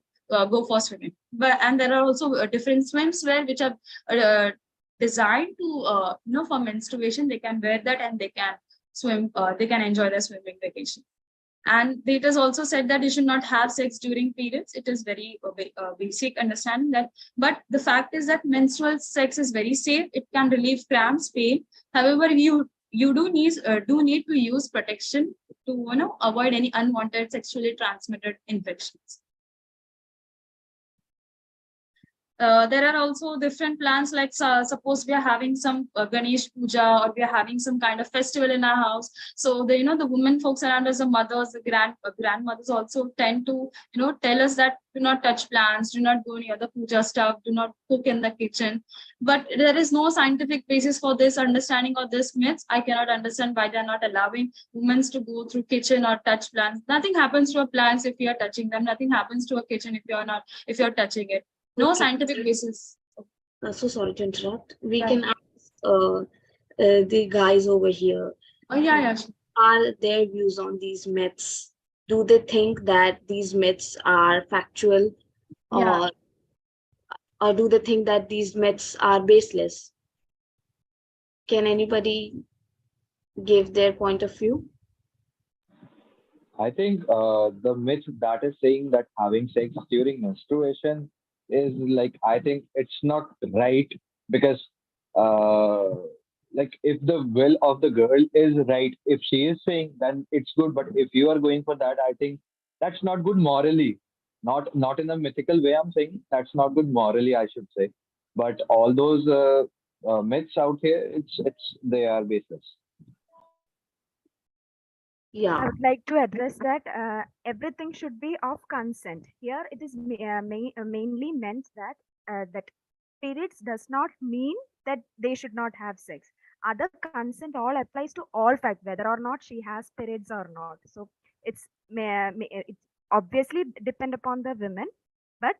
go for swimming. And there are also different swimwear which are designed to for menstruation. They can wear that and they can swim. They can enjoy their swimming vacation. And it is also said that you should not have sex during periods. It is very basic understanding that. But the fact is that menstrual sex is very safe. It can relieve cramps, pain. However, you do need to use protection to avoid any unwanted sexually transmitted infections. There are also different plans, like suppose we are having some Ganesh Puja, or we are having some kind of festival in our house. So the women folks around us, the mothers, the grandmothers also tend to tell us that do not touch plants, do not go near the puja stuff, do not cook in the kitchen. But there is no scientific basis for this understanding or this myths. I cannot understand why they are not allowing women to go through kitchen or touch plants. Nothing happens to a plants if you are touching them. Nothing happens to a kitchen if you're touching it. No Okay. scientific basis. So sorry to interrupt. We Right. can ask the guys over here, Oh yeah. are their views on these myths? Do they think that these myths are factual, Yeah. or do they think that these myths are baseless? Can anybody give their point of view? I think the myth that is saying that having sex during menstruation is like, I think it's not right, because uh, like if the will of the girl is right, if she is saying, then it's good. But if you are going for that, I think that's not good morally. Not in a mythical way. I'm saying that's not good morally, I should say. But all those myths out here, it's they are baseless. Yeah. I would like to address that everything should be of consent. Here, it is mainly meant that that periods does not mean that they should not have sex. Other consent all applies to all fact, whether or not she has periods or not. So it's obviously depend upon the women, but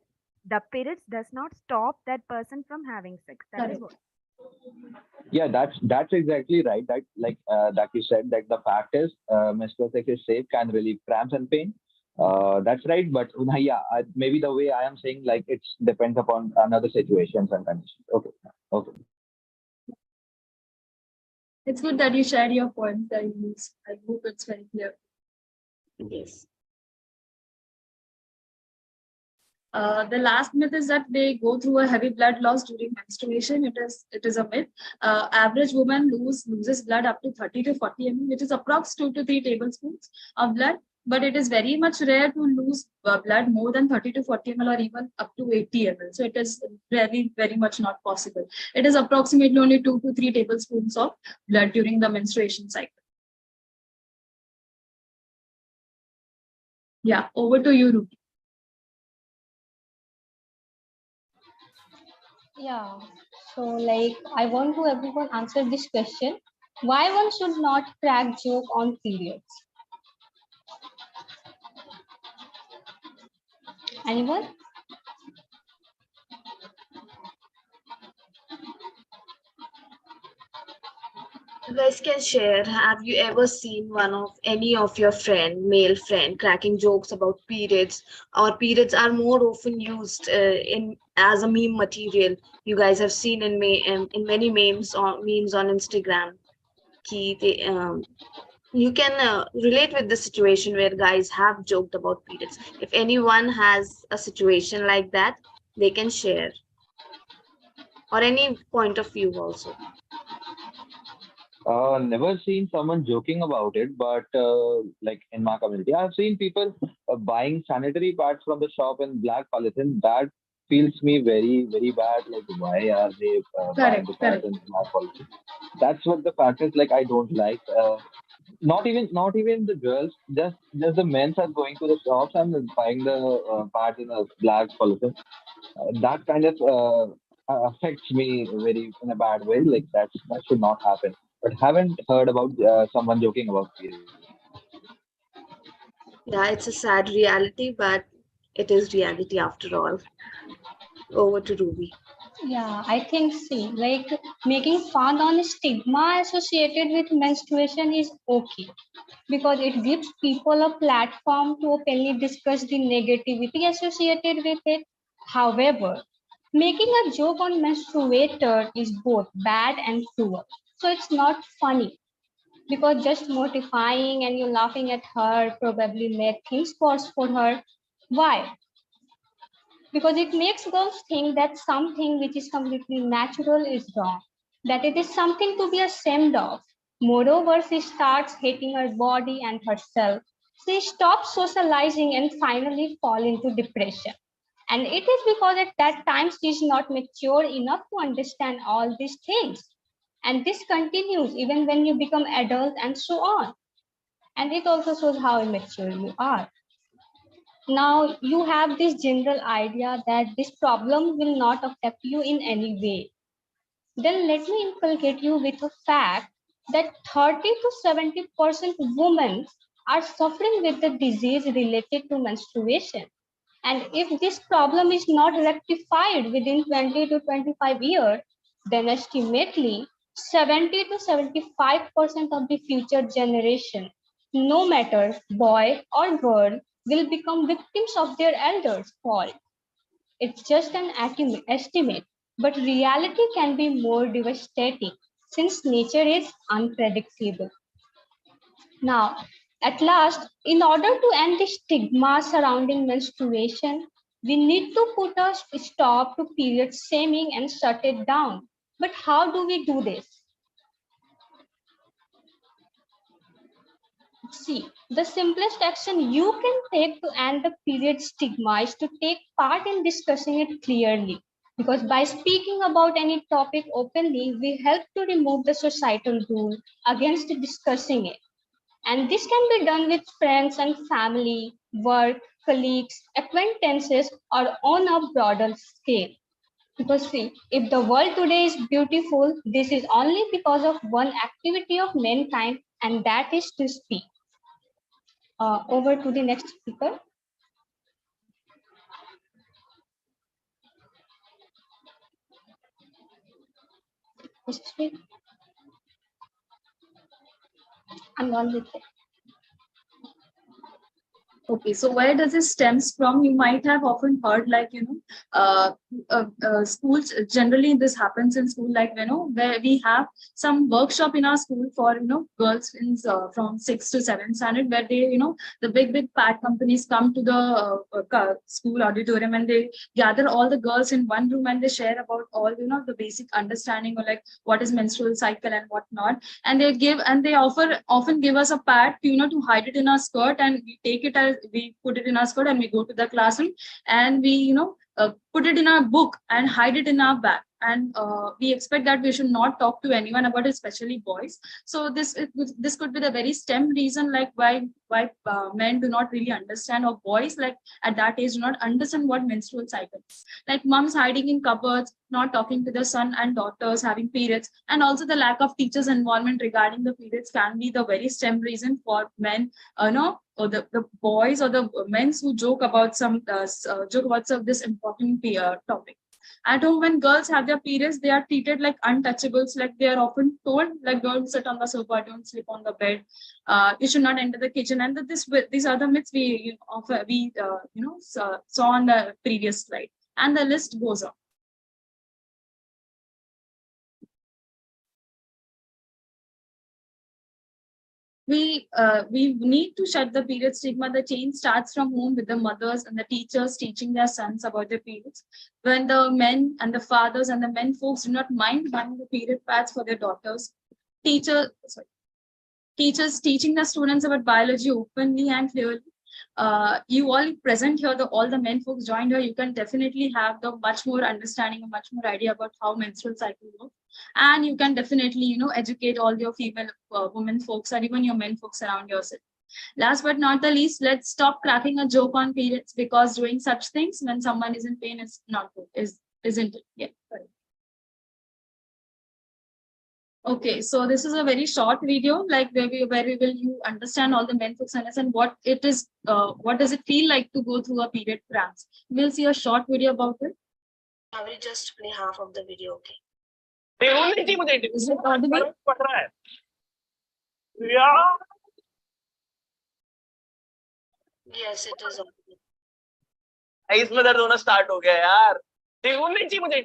the periods does not stop that person from having sex. That is Correct. what. Yeah, that's exactly right. That you said that the fact is menstrual sex is safe, can relieve cramps and pain. That's right. But yeah, maybe the way I am saying, like, it's depends upon another situations and conditions. Okay, okay. It's good that you shared your point. I hope it's very clear. Yes. The last myth is that they go through a heavy blood loss during menstruation. It is a myth. Average woman loses blood up to 30 to 40 ml, which is approx 2 to 3 tablespoons of blood. But it is very much rare to lose blood more than 30 to 40 ml, or even up to 80 ml. So it is very, very much not possible. It is approximately only 2 to 3 tablespoons of blood during the menstruation cycle. Yeah, over to you, Rupi. Yeah. So, like, I want to everyone answer this question: why one should not crack joke on periods? Anyone? You guys can share. Have you ever seen one of any of your male friend, cracking jokes about periods? Or periods are more often used in as a meme material. You guys have seen in many memes on Instagram. Ki you can relate with the situation where guys have joked about periods. If anyone has a situation like that, they can share, or any point of view also. Never seen someone joking about it, but like in my community, I've seen people buying sanitary pads from the shop in black polythene. That feels me very, very bad. Like, why are they buying Correct, the pads correct. in black polythene? That's what the fact is. Like, I don't like. Not even the girls. Just the men are going to the shops and buying the pads in a black polythene. That kind of affects me very in a bad way. Like that should not happen. But haven't heard about someone joking about periods. Yeah, it's a sad reality, but it is reality after all. Over to Ruby. Yeah, I think see, like making fun on stigma associated with menstruation is okay because it gives people a platform to openly discuss the negativity associated with it. However, making a joke on menstruator is both bad and cruel. So it's not funny because just mortifying and you laughing at her probably made things worse for her. Why? Because it makes girls think that something which is completely natural is wrong, that it is something to be ashamed of. Moreover, she starts hating her body and herself. She stops socializing and finally fall into depression. And it is because at that time she is not mature enough to understand all these things. And this continues even when you become adult and so on. And it also shows how immature you are. Now you have this general idea that this problem will not affect you in any way. Then let me inculcate you with a fact that 30 to 70% women are suffering with the disease related to menstruation. And if this problem is not rectified within 20 to 25 years, then estimately 70 to 75% of the future generation, no matter boy or girl, will become victims of their elders' fault. It's just an estimate, but reality can be more devastating since nature is unpredictable. Now, at last, in order to end the stigma surrounding menstruation, we need to put a stop to period shaming and shut it down. But how do we do this? See, the simplest action you can take to end the period stigma is to take part in discussing it clearly. Because by speaking about any topic openly, we help to remove the societal rule against discussing it. And this can be done with friends and family, work, colleagues, acquaintances, or on a broader scale. Because see, if the world today is beautiful, this is only because of one activity of mankind, and that is to speak. Over to the next speaker. I'm done with it. Okay, so where does this stems from? You might have often heard, like, schools generally this happens in school, like, where we have some workshop in our school for, girls in from 6 to 7 standard, where they, the big pad companies come to the school auditorium and they gather all the girls in one room and they share about all, the basic understanding or like what is menstrual cycle and what not, and they often give us a pad to, to hide it in our skirt, and we take it as we put it in our skirt and we go to the classroom, and we put it in our book and hide it in our bag, and we expect that we should not talk to anyone about it, especially boys. So this could be the very stem reason, like why men do not really understand, or boys like at that age do not understand what menstrual cycle is. Like moms hiding in cupboards, not talking to their son and daughters having periods, and also the lack of teachers involvement regarding the periods can be the very stem reason for men, or the boys or the men who joke about some this important topic. At home, when girls have their periods, they are treated like untouchables. Like they are often told, like don't sit on the sofa, don't sleep on the bed, you should not enter the kitchen. And these are the myths we saw on the previous slide, and the list goes on. We need to shut the period stigma. The change starts from home with the mothers and the teachers teaching their sons about the periods. When the men and the fathers and the men folks do not mind buying the period pads for their daughters, teachers teaching the students about biology openly and clearly. You all present here, all the men folks joined here, you can definitely have the much more understanding and much more idea about how menstrual cycle works. And you can definitely, educate all your female women folks or even your men folks around yourself. Last but not the least, let's stop cracking a joke on periods, because doing such things when someone is in pain is not good, isn't it? Yeah. Correct. Okay, so this is a very short video, like where we will you understand all the men folks understand what it is, what does it feel like to go through a period cramps. We'll see a short video about it. I will just play half of the video, okay? Is it audible? Yes, it is audible. इसमें दर्द होना start हो गया यार, table नहीं चाहिए मुझे,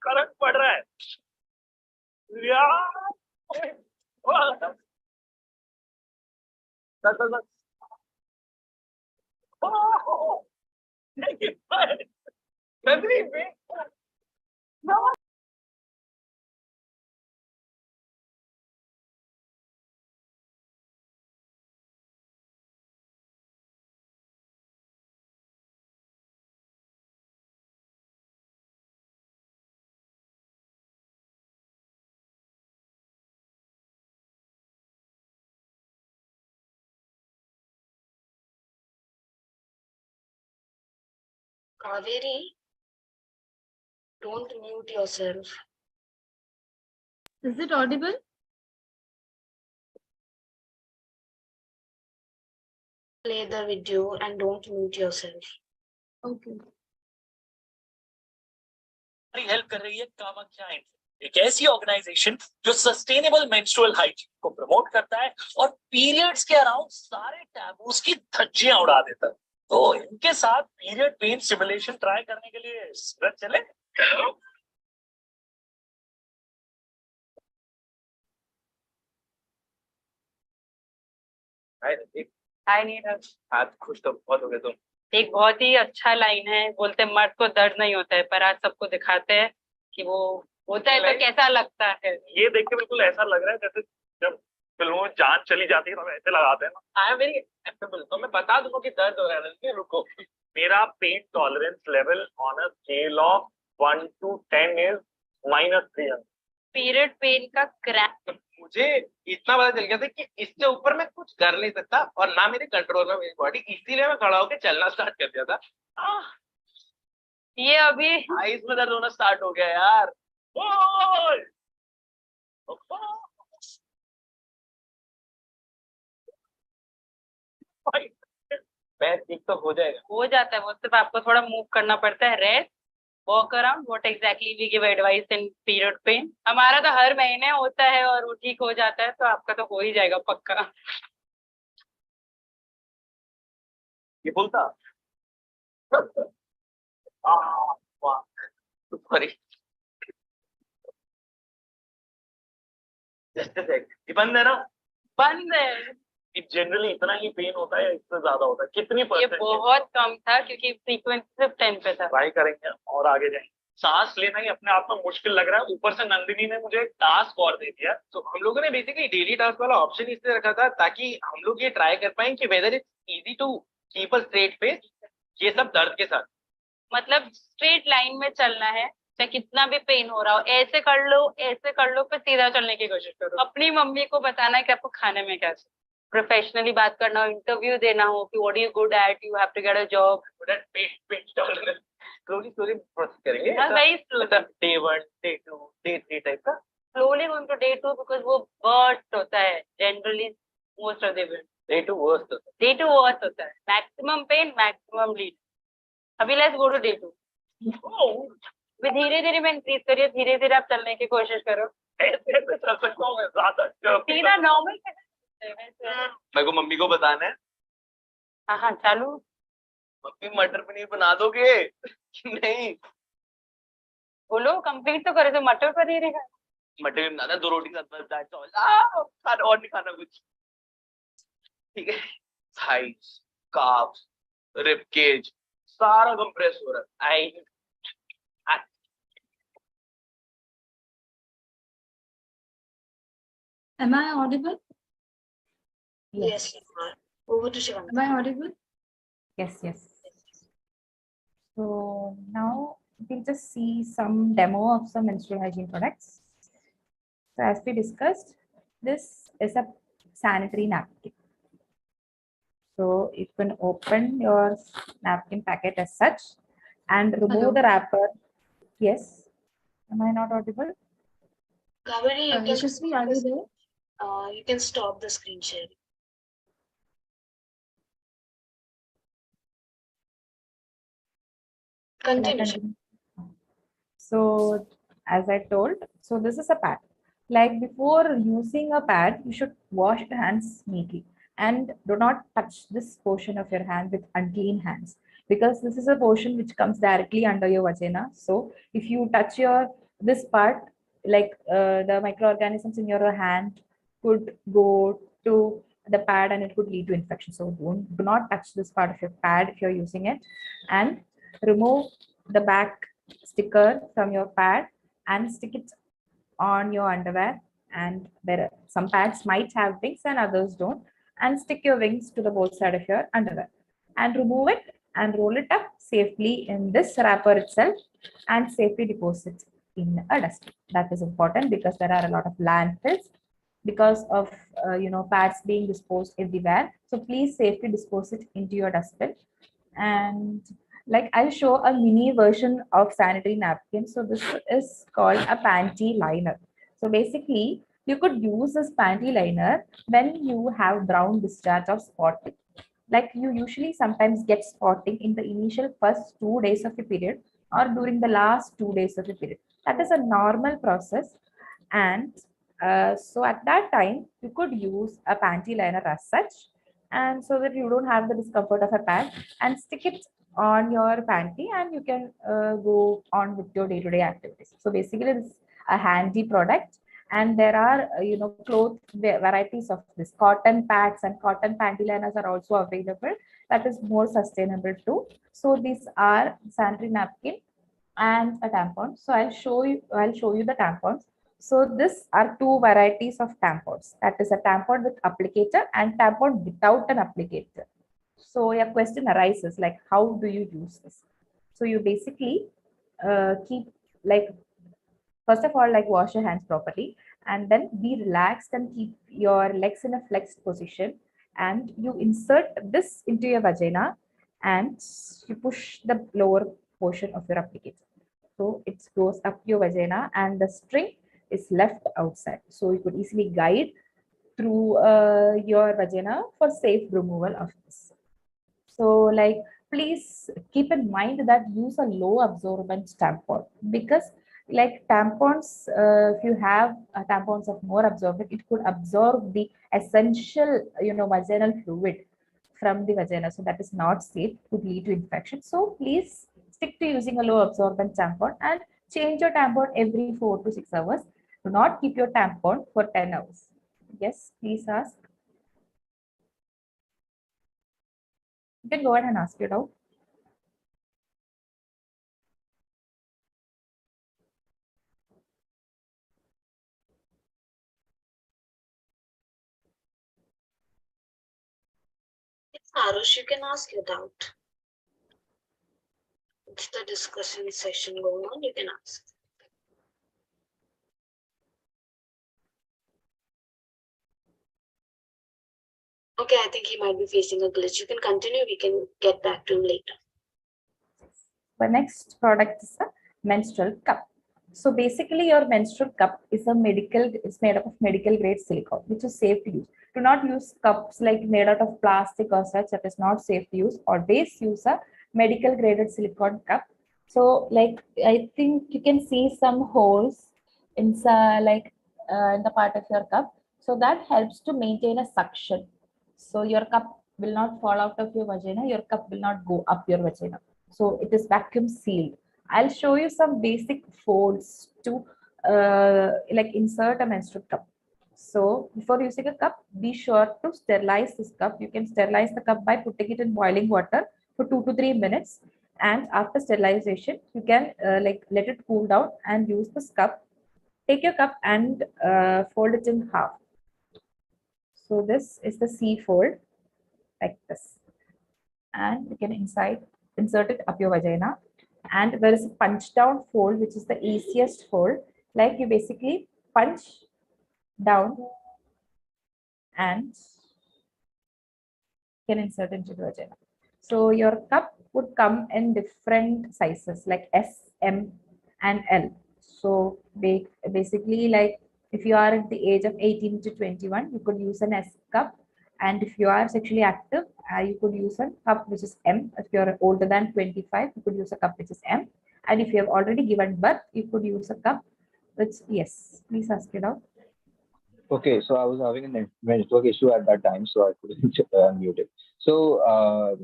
current पड़ रहा है यार। Kaveri, don't mute yourself. Is it audible? Play the video and don't mute yourself. Okay. Help कर रही है कामाख्या, एक ऐसी ऑर्गेनाइजेशन जो सस्टेनेबल मेंस्ट्रुअल हाइजीन को प्रमोट करता है और पीरियड्स के अराउंड सारे टैबूज की धज्जियां उड़ा देता है। तो इनके साथ पीरियड पेन सिमुलेशन ट्राई करने के लिए सूरत चले। हाय नीरज, आज खुश तो बहुत हो गए तुम। एक बहुत ही अच्छा लाइन है, बोलते मर्द को दर्द नहीं होता है, पर आज सबको दिखाते हैं कि वो होता है तो कैसा लगता है। ये देख के बिल्कुल ऐसा लग रहा है जैसे जब फिल्मों में जान चली जाती है तो ऐसे लगाते हैं ना। आई एम वेरी एक्सेप्टेबल, तो मैं बता दूंगा कि दर्द हो रहा है, रुको। मेरा pain tolerance level on a scale of 1 to 10 is -300। Period pain का क्रैक मुझे इतना पता चल गया था कि इससे ऊपर मैं कुछ कर नहीं सकता और ना मेरे कंट्रोल में मेरी बॉडी, इसीलिए मैं खड़ा होकर चलना स्टार्ट कर दिया था। ये अभी आइस में दर्द होना स्टार्ट हो गया यार। पैर ठीक तो हो जाएगा, हो जाता है, वो सिर्फ आपको थोड़ा मूव करना पड़ता है, rest, walk around, what exactly we give advice in period pain. हमारा तो हर महीने होता है और वो ठीक हो जाता है, तो आपका तो हो ही जाएगा पक्का। ये बोलता सॉरी, ये बंद है ना? बंद है। जनरली इतना ही पेन होता है या इससे ज्यादा होता है? कितनी ये परसेंट? बहुत कम था क्योंकि फ्रीक्वेंसी सिर्फ 10 पे था। ट्राई करेंगे और आगे जाएंगे। सांस लेना ही अपने आप में मुश्किल लग रहा है, ऊपर से नंदिनी ने मुझे एक टास्क और दे दिया। तो हम लोगों ने बेसिकली डेली टास्क वाला ऑप्शन इसलिए रखा था ताकि हम लोग ये ट्राई कर पाए कि whether it's easy to keep a straight face, ये सब दर्द के साथ। मतलब स्ट्रेट लाइन में चलना है, चाहे कितना भी पेन हो रहा हो, ऐसे कर लो, ऐसे कर लो, फिर सीधा चलने की कोशिश करो। अपनी मम्मी को बताना है कि आपको खाने में क्या चाहिए, प्रोफेशनली बात करना हो, इंटरव्यू देना हो कि what you good at, you have to get a job. Slowly slowly process करेंगे, very slow, day 1 day 2 day 3 type का। Slowly going to day 2 because वो बर्स्ट होता है generally, most of the day 2 worst होता है। Day 2 worst होता है, maximum pain, maximum lead. अभी लेट्स गो टू डे 2। धीरे धीरे मैं इंक्रीज करिए, धीरे धीरे आप चलने की कोशिश करो। ऐसे ऐसे चल सकता हूँ मैं ज्यादा। सीधा नॉर्मल। मेरे को मम्मी को बताना है। हाँ हाँ चालू। मम्मी मटर पनीर बना दोगे कि नहीं? बोलो कंप्लीट तो करे तो मटर पनीर है। मटर भी बनाना, 2 रोटी के साथ दाल चावल, खाना और नहीं खाना कुछ। ठीक है। थाइस, काफ्स, रिब केज सारा कंप्रेस हो रहा है। Am I audible? Yes, you are. Over to Shivam. Am I audible? Yes, yes. So now we'll just see some demo of some menstrual hygiene products. So as we discussed, this is a sanitary napkin. So you can open your napkin packet as such and remove Hello. the wrapper. Yes. Am I not audible? Kaveri, you can Yashasvi, are you there? you can stop the screen sharing. Continue. Continue. So as I told, so this is a pad. Like before using a pad, you should wash your hands neatly and do not touch this portion of your hand with unclean hands because this is a portion which comes directly under your vagina. So if you touch your this part, like the microorganisms in your hand could go to the pad and it could lead to infection. So do not touch this part of your pad if you're using it, and remove the back sticker from your pad and stick it on your underwear. And there are some pads might have wings and others don't, and stick your wings to the both side of your underwear and remove it and roll it up safely in this wrapper itself and safely deposit in a dustbin. That is important because there are a lot of landfills because of pads being disposed everywhere. So please safely dispose it into your dustbin. And like I'll show a mini version of sanitary napkin. So this is called a panty liner. So basically you could use this panty liner when you have brown discharge or spotting. Like you usually sometimes get spotting in the initial first 2 days of your period or during the last 2 days of your period. That is a normal process. And so at that time you could use a panty liner as such, and so that you don't have the discomfort of a pad, and stick it on your panty and you can go on with your day-to-day activities. So basically this is a handy product, and there are cloth varieties of this. Cotton pads and cotton panty liners are also available. That is more sustainable too. So these are sanitary napkin and a tampon. So I'll show you the tampons. So these are two varieties of tampons. That is a tampon with applicator and tampon without an applicator. So your question arises like, how do you use this? So you basically keep, like, first of all, like, wash your hands properly and then be relaxed and keep your legs in a flexed position, and you insert this into your vagina and you push the lower portion of your applicator. So it goes up your vagina and the string is left outside. So you could easily guide through your vagina for safe removal of this. So like, please keep in mind that use a low absorbent tampon, because like tampons, if you have tampons of more absorbent, it could absorb the essential, vaginal fluid from the vagina. So that is not safe, could lead to infection. So please stick to using a low absorbent tampon and change your tampon every 4 to 6 hours. Do not keep your tampon for 10 hours. Yes, please ask. You can go ahead and ask your doubt. Yes, Arush, you can ask your doubt. It's the discussion session going on. You can ask. Okay, I think he might be facing a glitch. You can continue. We can get back to him later. The next product is a menstrual cup. So basically your menstrual cup is it's made up of medical grade silicone, which is safe to use. Do not use cups like made out of plastic or such, that is not safe to use. Always use a medical graded silicone cup. So like I think you can see some holes inside, like in the part of your cup. So that helps to maintain a suction. So your cup will not fall out of your vagina. Your cup will not go up your vagina. So it is vacuum sealed. I'll show you some basic folds to like insert a menstrual cup. So before using a cup, be sure to sterilize this cup. You can sterilize the cup by putting it in boiling water for 2 to 3 minutes, and after sterilization you can like let it cool down and use this cup. Take your cup and fold it in half. So this is the C fold, like this, and you can insert it up your vagina. And there is a punch down fold, which is the easiest fold. Like you basically punch down and can insert into the vagina. So your cup would come in different sizes like S, M, and L. So basically, like if you are at the age of 18 to 21, you could use an S cup. And if you are sexually active, you could use a cup which is M. If you're older than 25, you could use a cup which is M. And if you have already given birth, you could use a cup which, yes, please ask it out. Okay, so I was having a network issue at that time, so I couldn't mute it. So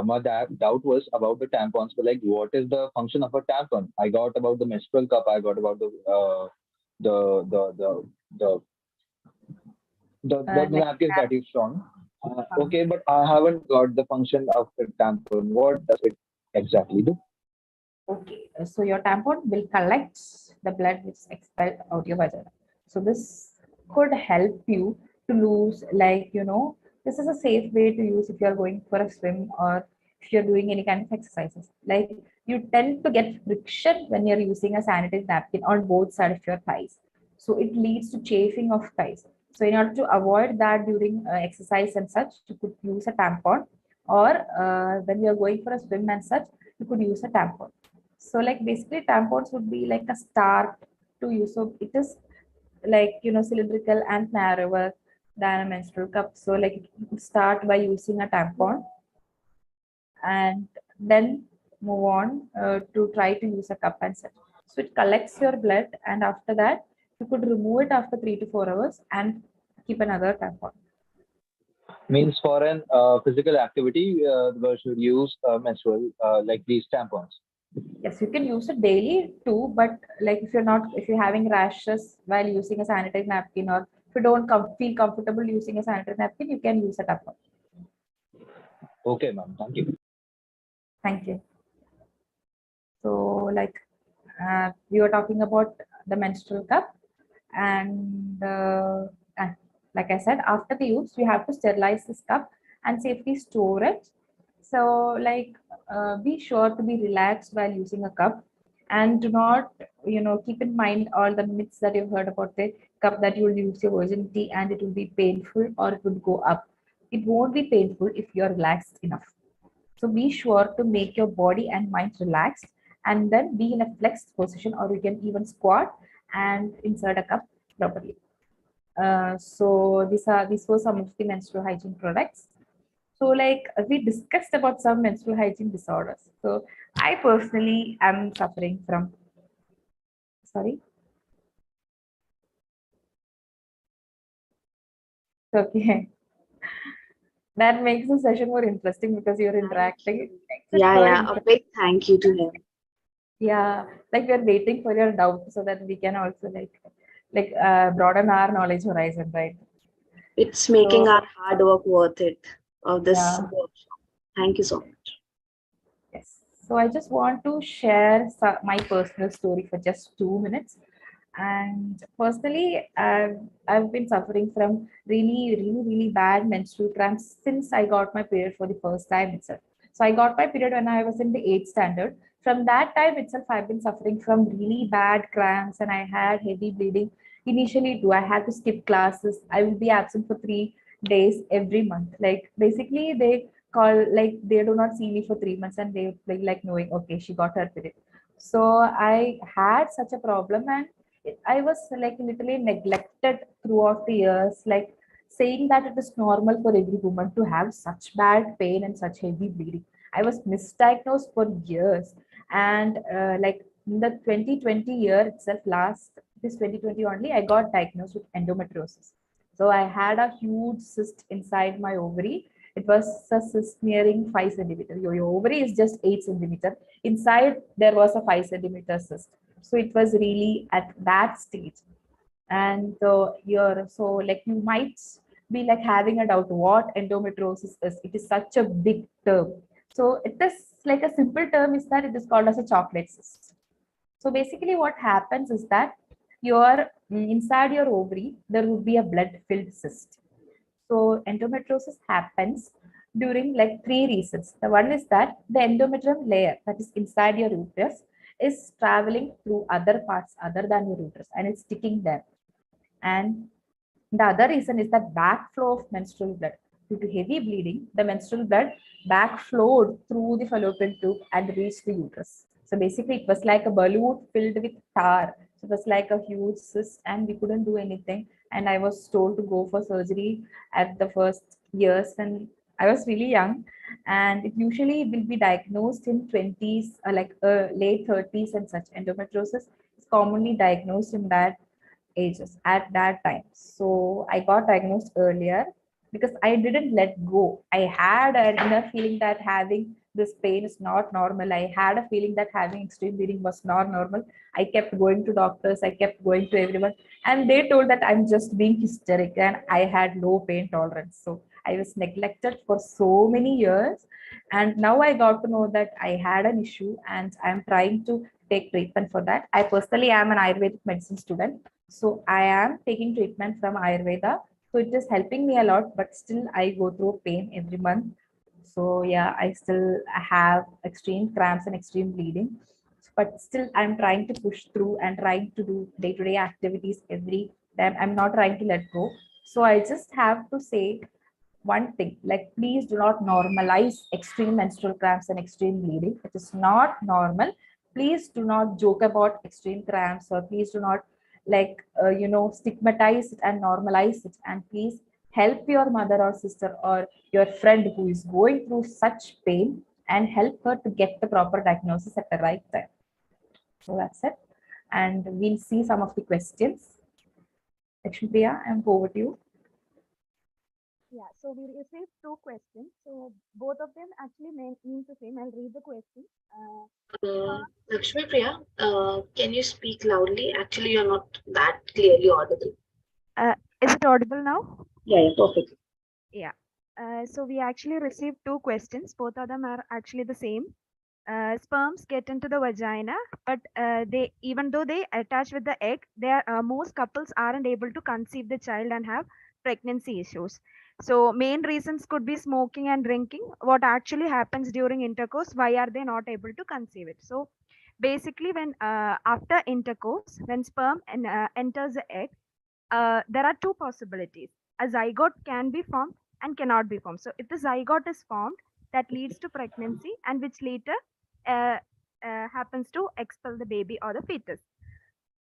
my doubt was about the tampons, but like, what is the function of a tampon? I got about the menstrual cup. I got about the the the the the Like napkins that you've shown. Okay, but I haven't got the function of the tampon. What does it exactly do? Okay, so your tampon will collect the blood which is expelled out your vagina. So this could help you to lose, like, this is a safe way to use if you're going for a swim or if you're doing any kind of exercises. Like you tend to get friction when you're using a sanitary napkin on both sides of your thighs. So it leads to chafing of thighs. So in order to avoid that during exercise and such, you could use a tampon, or when you're going for a swim and such, you could use a tampon. So like basically tampons would be like a start to use. So it is like cylindrical and narrower than a menstrual cup. So like you could start by using a tampon and then move on to try to use a cup and such. So it collects your blood, and after that you could remove it after 3 to 4 hours and keep another tampon. Means for an physical activity, we should use menstrual like these tampons. Yes, you can use it daily too, but like if you're having rashes while using a sanitary napkin, or if you don't feel comfortable using a sanitary napkin, you can use a tampon. Okay, ma'am. Thank you. Thank you. So like we were talking about the menstrual cup, and like I said, after the use, we have to sterilize this cup and safely store it. So like be sure to be relaxed while using a cup, and do not keep in mind all the myths that you've heard about the cup, that you will lose your virginity and it will be painful or it would go up. It won't be painful if you're relaxed enough. So be sure to make your body and mind relaxed, and then be in a flexed position, or you can even squat and insert a cup properly. So these were some of the menstrual hygiene products. So like we discussed about some menstrual hygiene disorders. So I personally am suffering from, sorry. Okay. That makes the session more interesting because you're Thank interacting. It you. makes it Yeah, more yeah. A interesting. big thank you to him. Yeah, like we're waiting for your doubt so that we can also broaden our knowledge horizon, right? It's making So our hard work worth it of this yeah, workshop. Thank you so much. yes. So I just want to share my personal story for just 2 minutes. And personally, I've been suffering from really, really, really bad menstrual cramps since I got my period for the first time itself. So I got my period when I was in the eighth standard. From that time itself, I've been suffering from really bad cramps, and I had heavy bleeding. Initially, too, I had to skip classes. I would be absent for 3 days every month. Like basically, they call, like they do not see me for 3 months, and they like knowing, okay, she got her period. So I had such a problem, and I was like literally neglected throughout the years, like saying that it is normal for every woman to have such bad pain and such heavy bleeding. I was misdiagnosed for years. And like in the 2020 year itself, last this 2020 only, I got diagnosed with endometriosis. So I had a huge cyst inside my ovary. It was a cyst nearing 5 centimeter. Your ovary is just 8 centimeter. Inside there was a 5 centimeter cyst. So it was really at that stage. And you're so like you might be like having a doubt what endometriosis is. It is such a big term. So it is like a simple term is that it is called as a chocolate cyst. So basically what happens is that your inside your ovary there would be a blood filled cyst. So endometriosis happens during like three reasons. The one is that the endometrium layer that is inside your uterus is traveling through other parts other than your uterus and it's sticking there. And the other reason is that backflow of menstrual blood. Due to heavy bleeding, the menstrual blood backflowed through the fallopian tube and reached the uterus. So basically, it was like a balloon filled with tar. So it was like a huge cyst, and we couldn't do anything. And I was told to go for surgery at the first years, and I was really young. And it usually will be diagnosed in 20s, late 30s, and such. Endometriosis is commonly diagnosed in that ages at that time. So I got diagnosed earlier because I didn't let go. I had an inner feeling that having this pain is not normal. I had a feeling that having extreme bleeding was not normal. I kept going to doctors, I kept going to everyone, and they told that I'm just being hysteric and I had low pain tolerance. So I was neglected for so many years. And now I got to know that I had an issue and I'm trying to take treatment for that. I personally am an Ayurvedic medicine student, so I am taking treatment from Ayurveda. So it is helping me a lot, but still I go through pain every month. So yeah, I still have extreme cramps and extreme bleeding. But still I'm trying to push through and trying to do day-to-day activities every time. I'm not trying to let go. So I just have to say one thing, like please do not normalize extreme menstrual cramps and extreme bleeding. It is not normal. Please do not joke about extreme cramps, or please do not stigmatize it and normalize it. And please help your mother or sister or your friend who is going through such pain and help her to get the proper diagnosis at the right time. So that's it. And we'll see some of the questions. Lakshmi Priya, I'm over to you. Yeah, so we received two questions. So both of them actually means the same. I'll read the question. Lakshmi Priya, can you speak loudly? Actually, you're not that clearly audible. Is it audible now? Yeah, perfect. Yeah. So we actually received two questions. Both of them are actually the same. Sperms get into the vagina, but they, even though they attach with the egg, most couples aren't able to conceive the child and have pregnancy issues. So main reasons could be smoking and drinking. What actually happens during intercourse? Why are they not able to conceive it? So basically, when after intercourse, when sperm enters the egg, there are two possibilities. A zygote can be formed and cannot be formed. So if the zygote is formed, that leads to pregnancy, and which later uh, happens to expel the baby or the fetus.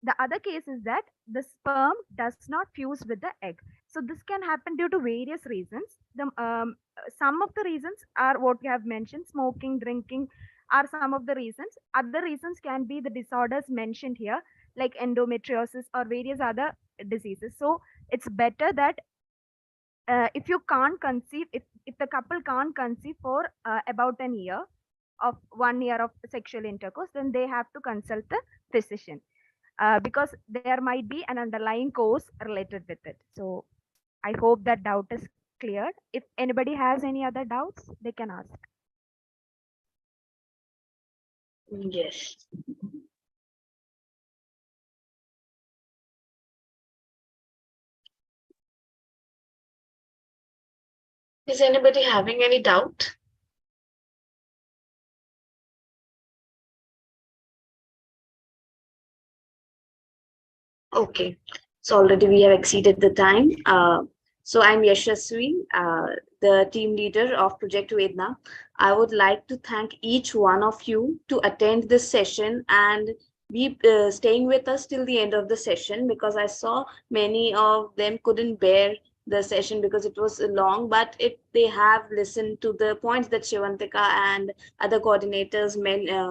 The other case is that the sperm does not fuse with the egg. So this can happen due to various reasons. Some of the reasons are what we have mentioned: smoking, drinking are some of the reasons. Other reasons can be the disorders mentioned here, like endometriosis or various other diseases. So it's better that if you can't conceive, if the couple can't conceive for about an year of 1 year of sexual intercourse, then they have to consult the physician, because there might be an underlying cause related with it. So I hope that doubt is cleared. If anybody has any other doubts, they can ask. Yes. Is anybody having any doubt? Okay, so already we have exceeded the time. So I'm Yashasvi, the team leader of Project Vedana. I would like to thank each one of you to attend this session and be staying with us till the end of the session, because I saw many of them couldn't bear the session because it was long, but if they have listened to the points that Shivantika and other coordinators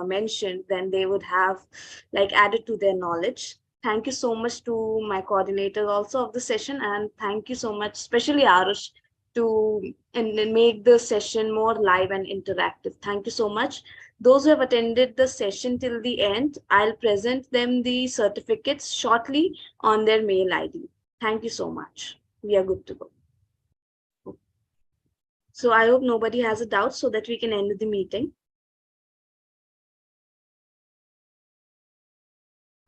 mentioned, then they would have like added to their knowledge. Thank you so much to my coordinator also of the session, and thank you so much, especially Arush, to and make the session more live and interactive. Thank you so much. Those who have attended the session till the end, I'll present them the certificates shortly on their mail ID. Thank you so much. We are good to go. So I hope nobody has a doubt so that we can end the meeting.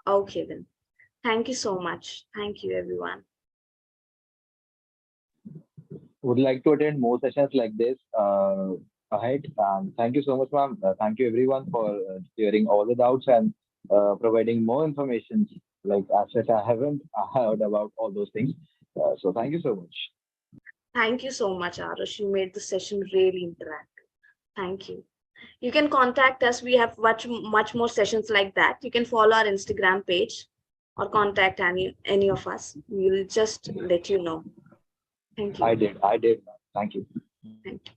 Okay then. Thank you so much. Thank you everyone. Would like to attend more sessions like this ahead. Thank you so much, ma'am. Thank you everyone for clearing all the doubts and providing more information. Like I said, I haven't heard about all those things. So thank you so much. Thank you so much, Arush. You made the session really interactive. Thank you. You can contact us. We have much more sessions like that. You can follow our Instagram page or contact any of us. We'll just let you know. Thank you. I did. Thank you. Thank you.